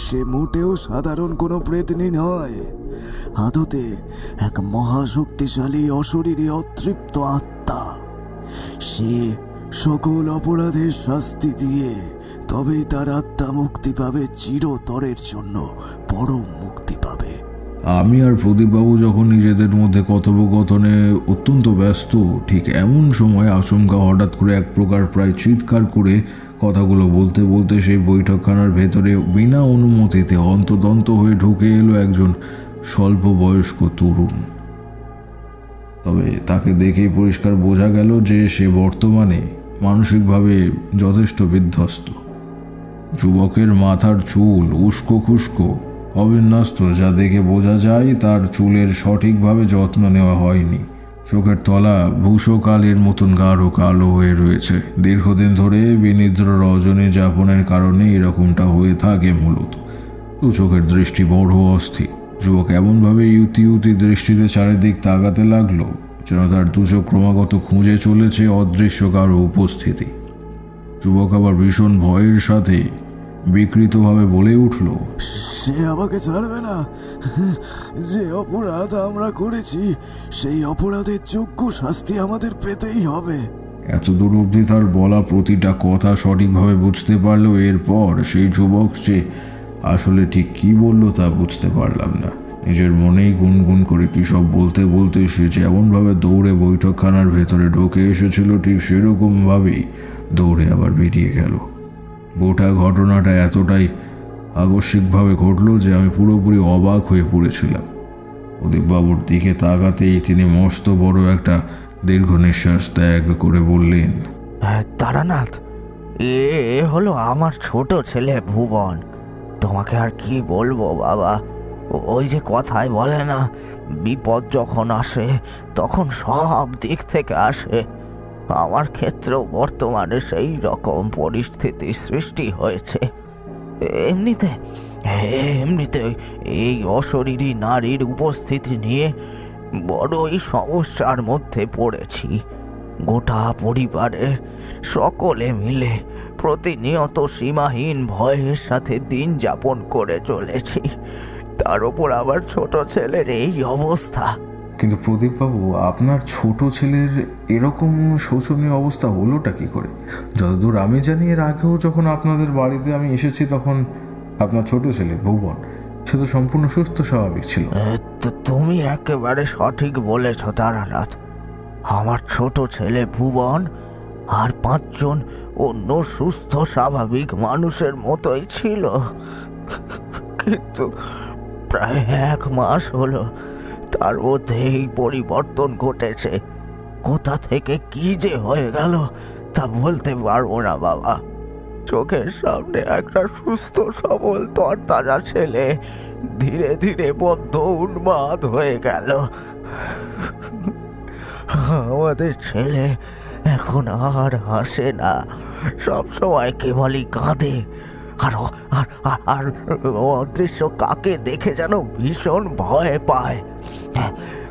সে মোটেও সাধারণ কোনো প্রেতনী নয়, আদতে এক মহাশক্তিশালী অশরীরী অতৃপ্ত আত্মা। সে সকল অপরাধের শাস্তি দিয়ে তবেই তার আত্মা মুক্তি পাবে, চিরতরের জন্য পরম মুক্তি পাবে। আমি আর প্রদীপবাবু যখন নিজেদের মধ্যে কথোপকথনে অত্যন্ত ব্যস্ত, ঠিক এমন সময় আচমকা হঠাৎ করে এক প্রকার প্রায় চিৎকার করে কথাগুলো বলতে বলতে সেই বৈঠকখানার ভেতরে বিনা অনুমতিতে অন্তদন্ত হয়ে ঢুকে এলো একজন স্বল্প বয়স্ক তরুণ। তবে তাকে দেখেই পরিষ্কার বোঝা গেল যে সে বর্তমানে মানসিকভাবে যথেষ্ট বিধ্বস্ত। যুবকের মাথার চুল উস্কো খুস্কো অবিন্যস্ত, যা দেখে বোঝা যায় তার চুলের সঠিকভাবে যত্ন নেওয়া হয়নি। চোখের তলা ভূষকালের মতন গাঢ় কালো হয়ে রয়েছে। দীর্ঘদিন ধরে বিনিদ্র রজনী যাপনের কারণে এরকমটা হয়ে থাকে মূলত। তো চোখের দৃষ্টি বড় অস্থির। যুবক এমনভাবে ইউতি দৃষ্টিতে চারিদিক তাকাতে লাগলো যেন তার দু চোখ ক্রমাগত খুঁজে চলেছে অদৃশ্য কারো উপস্থিতি। যুবক আবার ভীষণ ভয়ের সাথে বিকৃতভাবে বলে উঠল, সে আমাকে ছাড়বে না। যে অপরাধ আমরা করেছি সেই অপরাধের যোগ্য শাস্তি আমাদের পেতেই হবে। এত দূর অবধি তার বলা প্রতিটা কথা সঠিকভাবে বুঝতে পারলেও এরপর সেই যুবক যে আসলে ঠিক কি বলল তা বুঝতে পারলাম না। নিজের মনেই গুনগুন করে কি সব বলতে বলতে সে যেমনভাবে দৌড়ে বৈঠকখানার ভেতরে ঢুকে এসেছিল ঠিক সেরকমভাবেই দৌড়ে আবার বেরিয়ে গেল। গোটা ঘটনাটা এতটাই আকস্মিকভাবে ঘটল যে আমি পুরোপুরি অবাক হয়ে পড়েছিলাম। প্রদীপবাবুর দিকে তাকাতেই তিনি মস্ত বড় একটা দীর্ঘ নিঃশ্বাস ত্যাগ করে বললেন, তারানাথ, এ হলো আমার ছোট ছেলে ভুবন। তোমাকে আর কি বলবো বাবা, ওই যে কথায় বলে না, বিপদ যখন আসে তখন সব দিক থেকে আসে। আমার ক্ষেত্রেও বর্তমানে সেই রকম পরিস্থিতি সৃষ্টি হয়েছে। এমনিতে এমনিতে এই অশরীরী নারীর উপস্থিতি নিয়ে বড়ই সমস্যার মধ্যে পড়েছি। গোটা পরিবারের সকলে মিলে প্রতিনিয়ত সীমাহীন ভয়ের সাথে দিন যাপন করে চলেছি। তার উপর আবার ছোট ছেলের এই অবস্থা। কিন্তু প্রদীপবাবু, আপনার ছোট ছেলের এরকম শোচনীয় অবস্থা হলোটা কি করে? যতদূর আমি জানি, এর আগেও যখন আপনাদের বাড়িতে আমি এসেছি তখন আপনার ছোট ছেলে ভুবন সে তো সম্পূর্ণ সুস্থ স্বাভাবিক ছিল। তুমি একেবারে সঠিক বলেছ তারানাথ। আমার ছোট ছেলে ভুবন আর 5 জন অন্য সুস্থ স্বাভাবিক মানুষের মতোই ছিল, কিন্তু প্রায় 1 মাস হলো তার মধ্যে এই পরিবর্তন ঘটেছে। কোথা থেকে কি যে হয়ে গেল তা বলতে পারবো না বাবা। চোখের সামনে একটা সুস্থ সবল তরতাজা ছেলে ধীরে ধীরে বদ্ধ উন্মাদ হয়ে গেল। আমাদের ছেলে এখন আর হাসে না, সব সময় কেবলই কাঁদে, আর অদৃশ্য কাকে দেখে যেন ভীষণ ভয় পায়।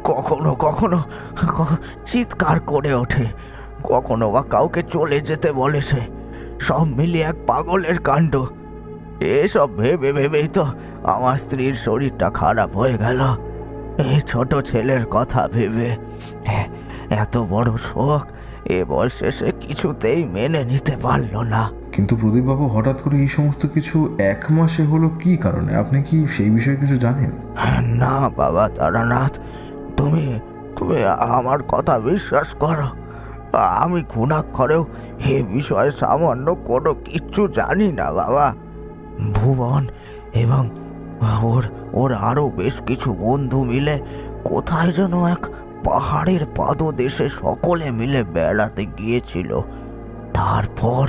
কখনো কখনো চিৎকার করে ওঠে, কখনো বা কাউকে চলে যেতে বলেছে। সব মিলিয়ে এক পাগলের কাণ্ড। এসব ভেবে ভেবেই তো আমার স্ত্রীর শরীরটা খারাপ হয়ে গেল। এই ছোট ছেলের কথা ভেবে এত বড় শোক এ বয়সে সে কিছুতেই মেনে নিতে পারল না। কিন্তু প্রদীপবাবু, হঠাৎ করে এই সমস্ত কিছু 1 মাসে হলো কি কারণে? আপনি কি সেই বিষয়ে কিছু জানেন? না বাবা তারানাথ, তুমি আমার কথা বিশ্বাস করো। আমি ঘুণাক্ষরেও এ বিষয়ে সামান্য কোনো কিচ্ছু জানি না বাবা। ভুবন এবং ওর আরো বেশ কিছু বন্ধু মিলে কোথায় যেন এক পাহাড়ের পাদদেশে সকলে মিলে বেড়াতে গিয়েছিল। তারপর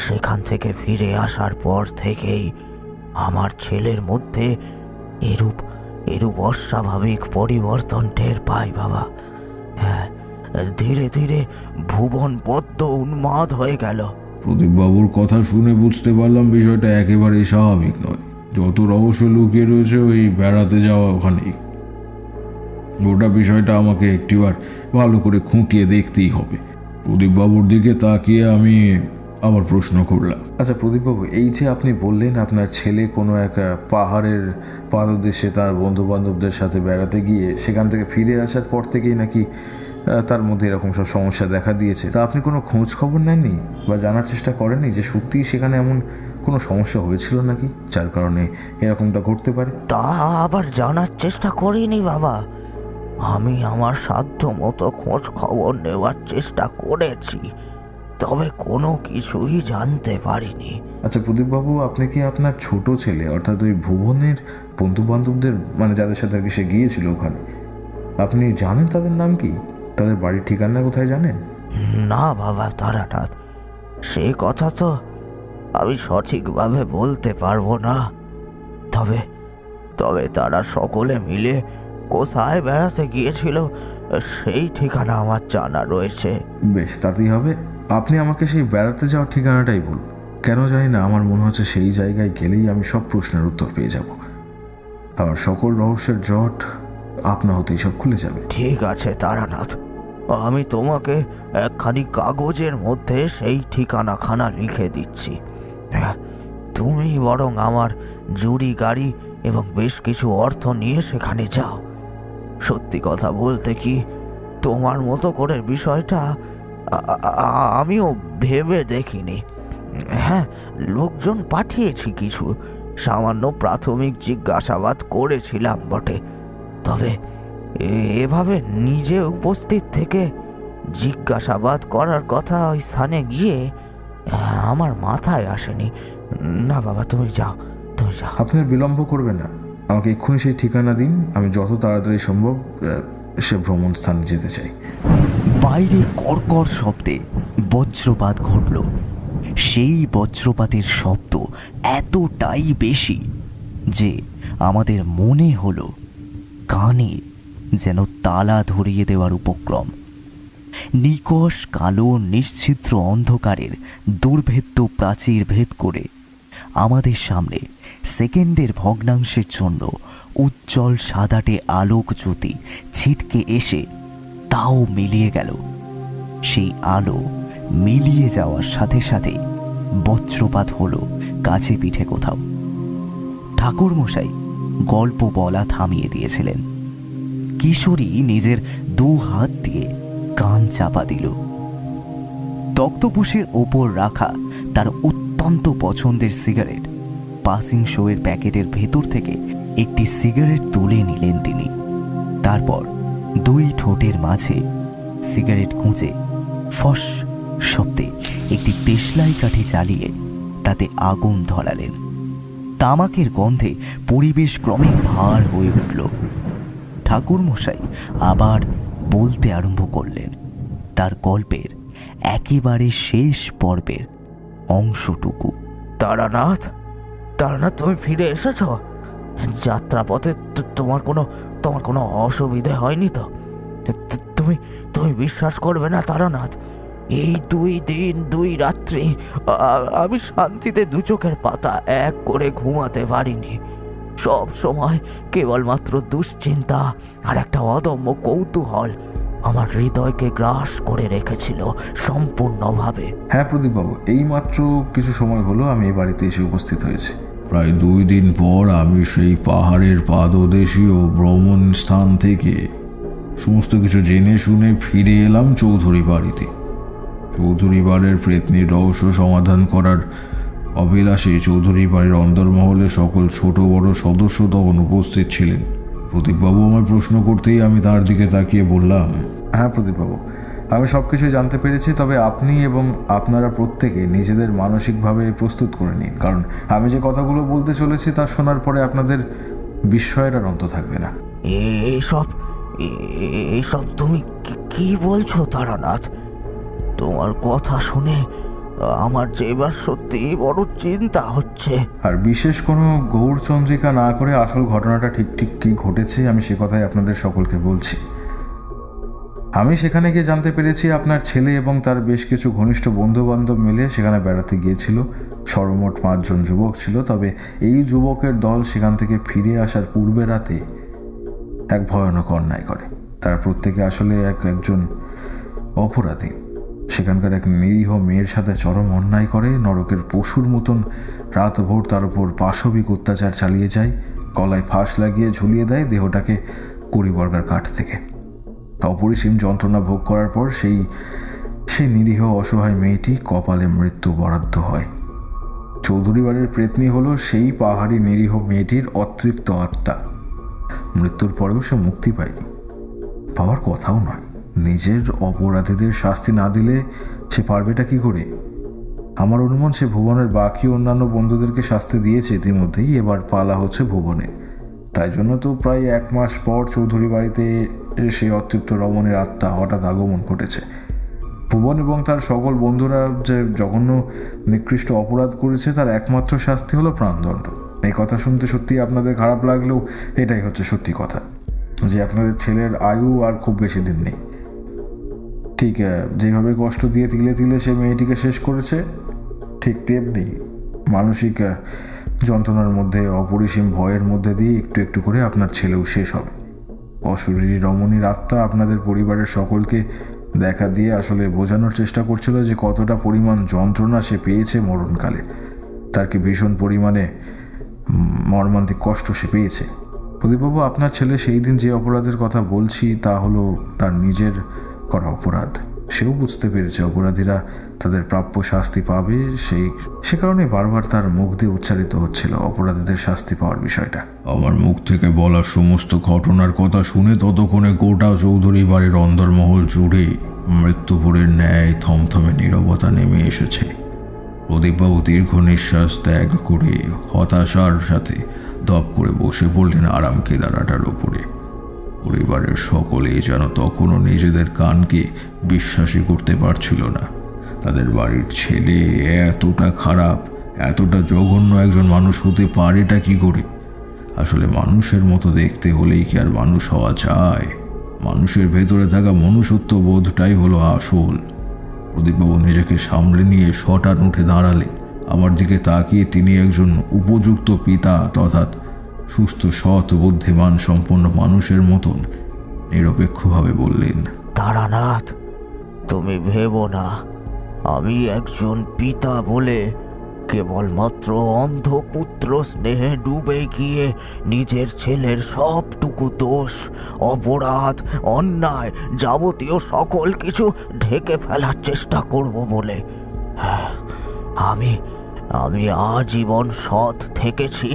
সেখান থেকে ফিরে আসার পর থেকেই আমার ছেলের মধ্যে এরূপ অস্বাভাবিক পরিবর্তন টের পাই বাবা। হ্যাঁ, ধীরে ধীরে ভুবন বদ্ধ উন্মাদ হয়ে গেল। প্রদীপবাবুর কথা শুনে বুঝতে পারলাম বিষয়টা একেবারেই স্বাভাবিক নয়। যত রহস্য লুকিয়ে রয়েছে ওই বেড়াতে যাওয়া ওখানেই। গোটা বিষয়টা আমাকে একটিবার ভালো করে খুঁটিয়ে দেখতেই হবে। প্রদীপবাবুর দিকে তাকিয়ে আমি আবার প্রশ্ন করলাম, আচ্ছা প্রদীপবাবু, এই যে আপনি বললেন আপনার ছেলে কোনো এক পাহাড়ের পাদদেশে তার বন্ধু বান্ধবদের সাথে বেড়াতে গিয়ে সেখান থেকে ফিরে আসার পর থেকেই নাকি তার মধ্যে এরকম সব সমস্যা দেখা দিয়েছে, তা আপনি কোনো খোঁজ খবর নেননি বা জানার চেষ্টা করেননি যে সত্যিই সেখানে এমন কোনো সমস্যা হয়েছিল নাকি যার কারণে এরকমটা ঘটতে পারে? তা আবার জানার চেষ্টা করিনি বাবা। আমি আমার সাধ্য মতো খোঁজ খবর নেওয়ার চেষ্টা করেছি, তবে কোনো কিছুই জানতে পারিনি। আচ্ছা প্রদীপবাবু, আপনি কি আপনার ছোট ছেলে অর্থাৎ ওই ভুবনের বন্ধু বান্ধবদের, মানে যাদের সাথে আর কি সে গিয়েছিল ওখানে, আপনি জানেন তাদের নাম কি, তাদের বাড়ির ঠিকানা কোথায় জানেন? না বাবা তারানাথ, সে কথা তো আমি সঠিকভাবে বলতে পারবো না। তবে তারা সকলে মিলে কোথায় বেড়াতে গিয়েছিল সেই ঠিকানা আমার জানা রয়েছে। বেশ, তাতেই হবে। আপনি আমাকে সেই বেড়াতে যাওয়ার ঠিকানাটাই বলুন। কেন জানি না আমার মনে হচ্ছে সেই জায়গায় গেলেই আমি সব প্রশ্নের উত্তর পেয়ে যাব। আমার সকল রহস্যের জট আপনা হতেই সব খুলে যাবে। ঠিক আছে তারানাথ, আমি তোমাকে একখানি কাগজের মধ্যে সেই ঠিকানাখানা লিখে দিচ্ছি। তুমি বরং আমার জুড়ি গাড়ি এবং বেশ কিছু অর্থ নিয়ে সেখানে যাও। সত্যি কথা বলতে কি, তোমার মতো করে বিষয়টা আমিও ভেবে দেখিনি। হ্যাঁ, লোকজন পাঠিয়েছি কিছু, সামান্য প্রাথমিক জিজ্ঞাসাবাদ করেছিলাম বটে, তবে এভাবে নিজে উপস্থিত থেকে জিজ্ঞাসাবাদ করার কথা ওই স্থানে গিয়ে আমার মাথায় আসেনি। না বাবা, তুমি যাও, তুমি যাও। আপনার বিলম্ব করবে না, আমাকে এক্ষুনি সেই ঠিকানা দিন, আমি যত তাড়াতাড়ি সম্ভব সে ভ্রমণ স্থানে যেতে চাই। বাইরে কড়কড় শব্দে বজ্রপাত ঘটল। সেই বজ্রপাতের শব্দ এতটাই বেশি যে আমাদের মনে হলো কানে যেন তালা ধরিয়ে দেওয়ার উপক্রম। নিকষ কালো নিশ্ছিদ্র অন্ধকারের দুর্ভেদ্য প্রাচীর ভেদ করে আমাদের সামনে সেকেন্ডের ভগ্নাংশের জন্য উজ্জ্বল সাদাটে আলোক জ্যোতি ছিটকে এসে তাও মিলিয়ে গেল। সেই আলো মিলিয়ে যাওয়ার সাথে সাথে বজ্রপাত হলো কাছে পিঠে কোথাও। ঠাকুরমশাই গল্প বলা থামিয়ে দিয়েছিলেন। কিশোরী নিজের 2 হাত দিয়ে কান চাপা দিল। তক্তপোষের ওপর রাখা তার অত্যন্ত পছন্দের সিগারেট পাসিং শোয়ের প্যাকেটের ভেতর থেকে একটি সিগারেট তুলে নিলেন তিনি। তারপর 2 ঠোঁটের মাঝে সিগারেট গুঁজে ফস শব্দে একটি দেশলাই কাঠি জ্বালিয়ে তাতে আগুন ধরালেন। তামাকের গন্ধে পরিবেশ ক্রমে ভার হয়ে উঠল। ঠাকুরমশাই আবার বলতে আরম্ভ করলেন তার গল্পের একেবারে শেষ পর্বের অংশটুকু। তারানাথ, তারানাথ, তুমি ফিরে এসেছ? যাত্রাপথে তোমার কোনো অসুবিধে হয়নি তো? তুমি বিশ্বাস করবে না তারানাথ, এই 2 দিন 2 রাত্রি আমি শান্তিতে 2 চোখের পাতা এক করে ঘুমাতে পারিনি। সব সময় কেবলমাত্র দুশ্চিন্তা আর একটা অদম্য কৌতূহল আমার হৃদয়কে গ্রাস করে রেখেছিল সম্পূর্ণভাবে। হ্যাঁ প্রদীপবাবু, এই মাত্র কিছু সময় হলো আমি এই বাড়িতে এসে উপস্থিত হয়েছি। প্রায় 2 দিন পর আমি সেই পাহাড়ের পাদদেশীয় ভ্রমণ স্থান থেকে সমস্ত কিছু জেনে শুনে ফিরে এলাম চৌধুরী বাড়িতে। চৌধুরী বাড়ির প্রেতনির রহস্য সমাধান করার অভিলাষে চৌধুরী বাড়ির অন্দরমহলে সকল ছোট বড় সদস্য তখন উপস্থিত ছিলেন। প্রদীপবাবু আমায় প্রশ্ন করতেই আমি তার দিকে তাকিয়ে বললাম, হ্যাঁ প্রদীপবাবু, আমি সব কিছু জানতে পেরেছি, তবে আপনি এবং আপনারা প্রত্যেকে নিজেদের মানসিকভাবে প্রস্তুত করে নিন, কারণ আমি যে কথাগুলো বলতে চলেছি তা শোনার পরে আপনাদের বিস্ময়ের আর অন্ত থাকবে না। এইসব তুমি কি বলছো তারানাথ? তোমার কথা শুনে আমার যে এবার সত্যি বড় চিন্তা হচ্ছে। আর বিশেষ কোনো গৌরচন্দ্রিকা না করে আসল ঘটনাটা ঠিক কি ঘটেছে আমি সে কথাই আপনাদের সকলকে বলছি। আমি সেখানে গিয়ে জানতে পেরেছি আপনার ছেলে এবং তার বেশ কিছু ঘনিষ্ঠ বন্ধু বান্ধব মিলে সেখানে বেড়াতে গিয়েছিল। সর্বমোট 5 জন যুবক ছিল, তবে এই যুবকের দল সেখান থেকে ফিরে আসার পূর্বে রাতে এক ভয়ানক অন্যায় করে। তারা প্রত্যেকে আসলে একজন অপরাধী। সেখানকার এক নিরীহ মেয়ের সাথে চরম অন্যায় করে, নরকের পশুর মতন রাতভর তার উপর পাশবিক অত্যাচার চালিয়ে যায়, গলায় ফাঁস লাগিয়ে ঝুলিয়ে দেয় দেহটাকে কড়িবর্গার কাঠ থেকে। অপরিসীম যন্ত্রণা ভোগ করার পর সেই নিরীহ অসহায় মেয়েটি কপালে মৃত্যু বরাদ্দ হয়। চৌধুরী বাড়ির প্রেতনি হলো সেই পাহাড়ি নিরীহ মেয়েটির অতৃপ্ত আত্মা। মৃত্যুর পরেও সে মুক্তি পায়নি, পাওয়ার কথাও নয়। নিজের অপরাধীদের শাস্তি না দিলে সে পারবেটা কি করে? আমার অনুমান সে ভুবনের বাকি অন্যান্য বন্ধুদেরকে শাস্তি দিয়েছে ইতিমধ্যেই, এবার পালা হচ্ছে ভুবনে। তাই জন্য তো প্রায় 1 মাস পর চৌধুরী বাড়িতে সেই অতৃপ্ত রমণীর আত্মা হঠাৎ আগমন ঘটেছে। ভুবন এবং তার সকল বন্ধুরা যে জঘন্য নিকৃষ্ট অপরাধ করেছে তার একমাত্র শাস্তি হলো প্রাণদণ্ড। এই কথা শুনতে সত্যি আপনাদের খারাপ লাগলেও এটাই হচ্ছে সত্যি কথা, যে আপনাদের ছেলের আয়ু আর খুব বেশি দিন নেই। ঠিক যেভাবে কষ্ট দিয়ে তিলে তিলে সে মেয়েটিকে শেষ করেছে, ঠিক তেমনি মানসিক যন্ত্রণার মধ্যে, অপরিসীম ভয়ের মধ্যে দিয়ে একটু একটু করে আপনার ছেলেও শেষ হবে। অশরীরী রমণীর আত্মা আপনাদের পরিবারের সকলকে দেখা দিয়ে আসলে বোঝানোর চেষ্টা করছিল যে কতটা পরিমাণ যন্ত্রণা সে পেয়েছে মরণকালে, তার কি ভীষণ পরিমাণে মর্মান্তিক কষ্ট সে পেয়েছে। প্রদীপবাবু, আপনার ছেলে সেই দিন যে অপরাধের কথা বলছি তা হলো তার নিজের করা অপরাধ। সেও বুঝতে পেরেছে অপরাধীরা তাদের প্রাপ্য শাস্তি পাবে, সে কারণে বারবার তার মুখ দিয়ে উচ্চারিত হচ্ছিল অপরাধীদের শাস্তি পাওয়ার বিষয়টা। আমার মুখ থেকে বলা সমস্ত ঘটনার কথা শুনে ততক্ষণে গোটা চৌধুরী বাড়ির অন্দরমহল জুড়ে মৃত্যুপুরের ন্যায় থমথমে নীরবতা নেমে এসেছে। প্রদীপবাবু দীর্ঘ নিঃশ্বাস ত্যাগ করে হতাশার সাথে দপ করে বসে পড়লেন আরাম কেদারাটার উপরে। পরিবারের সকলেই যেন তখনও নিজেদের কানকে বিশ্বাসই করতে পারছিল না। তাদের বাড়ির ছেলে এতটা খারাপ, এতটা জঘন্য একজন মানুষ হতে পারেটা কি করে? আসলে মানুষের মতো দেখতে হলেই কি আর মানুষ হওয়া যায়? মানুষের ভেতরে থাকা মনুষ্যত্ব বোধটাই হলো আসল। প্রদীপবাবু নিজেকে সামলে নিয়ে শটান উঠে দাঁড়ালেন। আমার দিকে তাকিয়ে তিনি একজন উপযুক্ত পিতা তথা সুস্থ সৎ বুদ্ধিমান সম্পন্ন মানুষের মতন নিরপেক্ষভাবে বললেন, তারানাথ, তুমি ভেবো না আমি একজন পিতা বলে কেবলমাত্র অন্ধ পুত্র স্নেহে ডুবে গিয়ে নিজের ছেলের সবটুকু দোষ, অপরাধ, অন্যায় যাবতীয় সকল কিছু ঢেকে ফেলার চেষ্টা করব বলে। আমি আজীবন সৎ থেকেছি,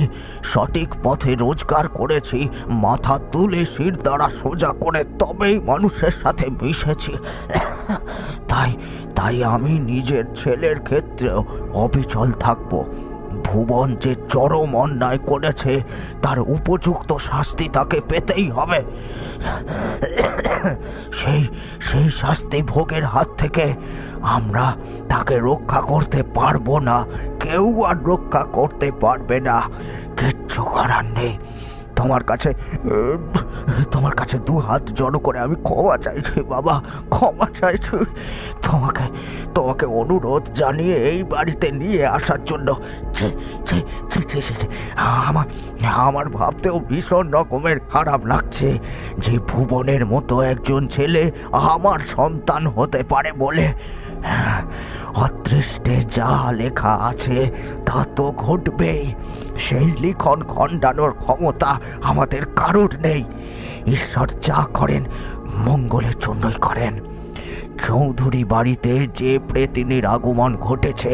সঠিক পথে রোজগার করেছি, মাথা তুলে শির দ্বারা সোজা করে তবেই মানুষের সাথে মিশেছি। তাই আমি নিজের ছেলের ক্ষেত্রেও অবিচল থাকব। ভুবন যে চরম অন্যায় করেছে তার উপযুক্ত শাস্তি তাকে পেতেই হবে। সেই শাস্তি ভোগের হাত থেকে আমরা তাকে রক্ষা করতে পারবো না, কেউ আর রক্ষা করতে পারবে না। কিচ্ছু করার নেই। তোমার কাছে দু হাত জড়ো করে আমি ক্ষমা চাইছি বাবা, ক্ষমা চাইছি। তোমাকে অনুরোধ জানিয়ে এই বাড়িতে নিয়ে আসার জন্য আমার ভাবতেও ভীষণ রকমের খারাপ লাগছে যে ভুবনের মতো একজন ছেলে আমার সন্তান হতে পারে বলে। অদৃষ্টে যা লেখা আছে তা তো ঘটবেই। সেই লিখন খণ্ডানোর ক্ষমতা আমাদের কারোর নেই। ঈশ্বর যা করেন মঙ্গলের জন্যই করেন। চৌধুরী বাড়িতে যে প্রেতিনীর আগমন ঘটেছে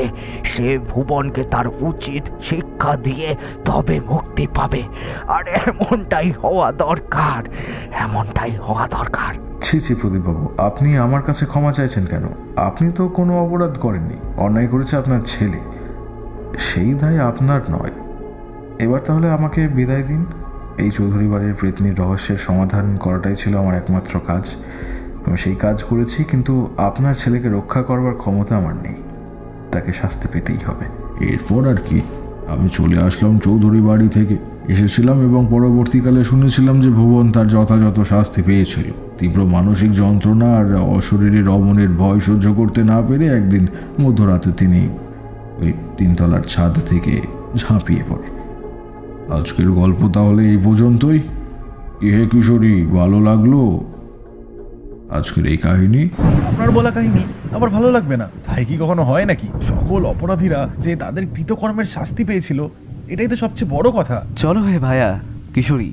সে ভুবনকে তার উচিত শিক্ষা দিয়ে তবে মুক্তি পাবে। আর এমনটাই হওয়া দরকার। ছি ছি প্রদীপবাবু, আপনি আমার কাছে ক্ষমা চাইছেন কেন? আপনি তো কোনো অপরাধ করেননি। অন্যায় করেছে আপনার ছেলে, সেই দায় আপনার নয়। এবার তাহলে আমাকে বিদায় দিন। এই চৌধুরী বাড়ির প্রেতনির রহস্যের সমাধান করাটাই ছিল আমার একমাত্র কাজ। আমি সেই কাজ করেছি, কিন্তু আপনার ছেলেকে রক্ষা করবার ক্ষমতা আমার নেই। তাকে শাস্তি পেতেই হবে। এরপর আর কি, আমি চলে আসলাম চৌধুরী বাড়ি থেকে। এসেছিলাম এবং পরবর্তীকালে শুনেছিলাম যে ভুবন তার যথাযথ শাস্তি পেয়েছিল। তীব্র মানসিক যন্ত্রণা আর অশরীরী রমণের ভয় সহ্য করতে না পেরে একদিন মধ্যরাতে তিনি ওই 3 তলার ছাদ থেকে ঝাঁপিয়ে পড়ে। আজকের গল্প তাহলে এই পর্যন্তই। হে কিশোরী, ভালো লাগলো আজকের এই কাহিনী? আপনার বলা কাহিনী আবার ভালো লাগবে না? তাই কি কখনো হয় নাকি? সকল অপরাধীরা যে তাদের কৃতকর্মের শাস্তি পেয়েছিল, এটাই তো সবচেয়ে বড় কথা। চলো হে ভাইয়া কিশোরী,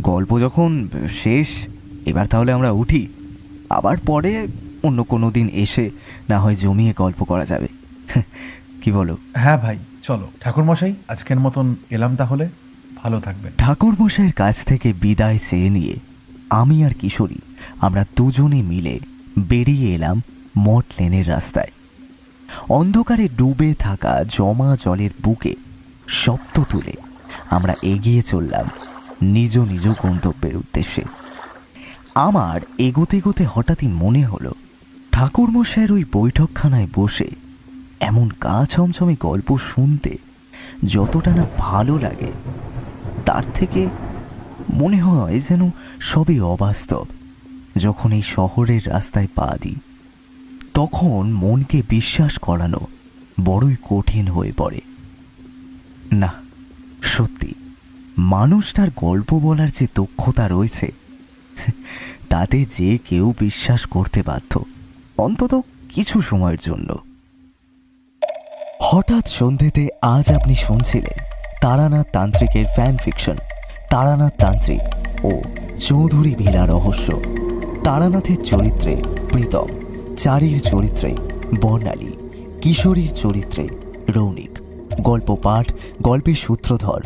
গল্প যখন শেষ, এবার তাহলে আমরা উঠি। আবার পরে অন্য কোনো দিন এসে না হয় জমিয়ে গল্প করা যাবে, কি বলো? হ্যাঁ ভাই, চলো। ঠাকুরমশাই, আজকের মতন এলাম তাহলে। ভালো থাকবেন। ঠাকুরমশাইয়ের কাছ থেকে বিদায় চেয়ে নিয়ে আমি আর কিশোরী আমরা দুজনে মিলে বেরিয়ে এলাম মঠ লেনের রাস্তায়। অন্ধকারে ডুবে থাকা জমা জলের বুকে শব্দ তুলে আমরা এগিয়ে চললাম নিজ নিজ গন্তব্যের উদ্দেশ্যে। আমার এগোতে এগোতে হঠাৎই মনে হলো ঠাকুরমশাইয়ের ওই বৈঠকখানায় বসে এমন গা ছমছমে গল্প শুনতে যতটা না ভালো লাগে, তার থেকে মনে হয় যেন সবই অবাস্তব। যখন এই শহরের রাস্তায় পা দিই তখন মনকে বিশ্বাস করানো বড়ই কঠিন হয়ে পড়ে। না, সত্যি মানুষটার গল্প বলার যে দক্ষতা রয়েছে তাতে যে কেউ বিশ্বাস করতে বাধ্য, অন্তত কিছু সময়ের জন্য। হঠাৎ সন্ধেতে আজ আপনি শুনছিলেন তারানাথ তান্ত্রিকের ফ্যান ফিকশন তারানাথ তান্ত্রিক ও চৌধুরী ভিলা রহস্য। তারানাথের চরিত্রে প্রীতম, চারির চরিত্রে বর্ণালী, কিশোরীর চরিত্রে রৌনিক। গল্প পাঠ, গল্পের সূত্রধর,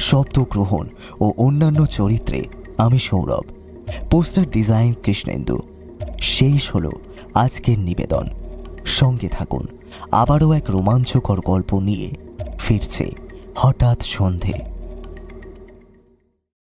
শব্দগ্রহণ ও অন্যান্য চরিত্রে আমি সৌরভ। Poster design Krishnendu. শেষ হলো আজকের নিবেদন। সঙ্গে থাকুন, আবারও এক রোমাঞ্চকর গল্প নিয়ে ফিরছে হঠাৎ সন্ধে।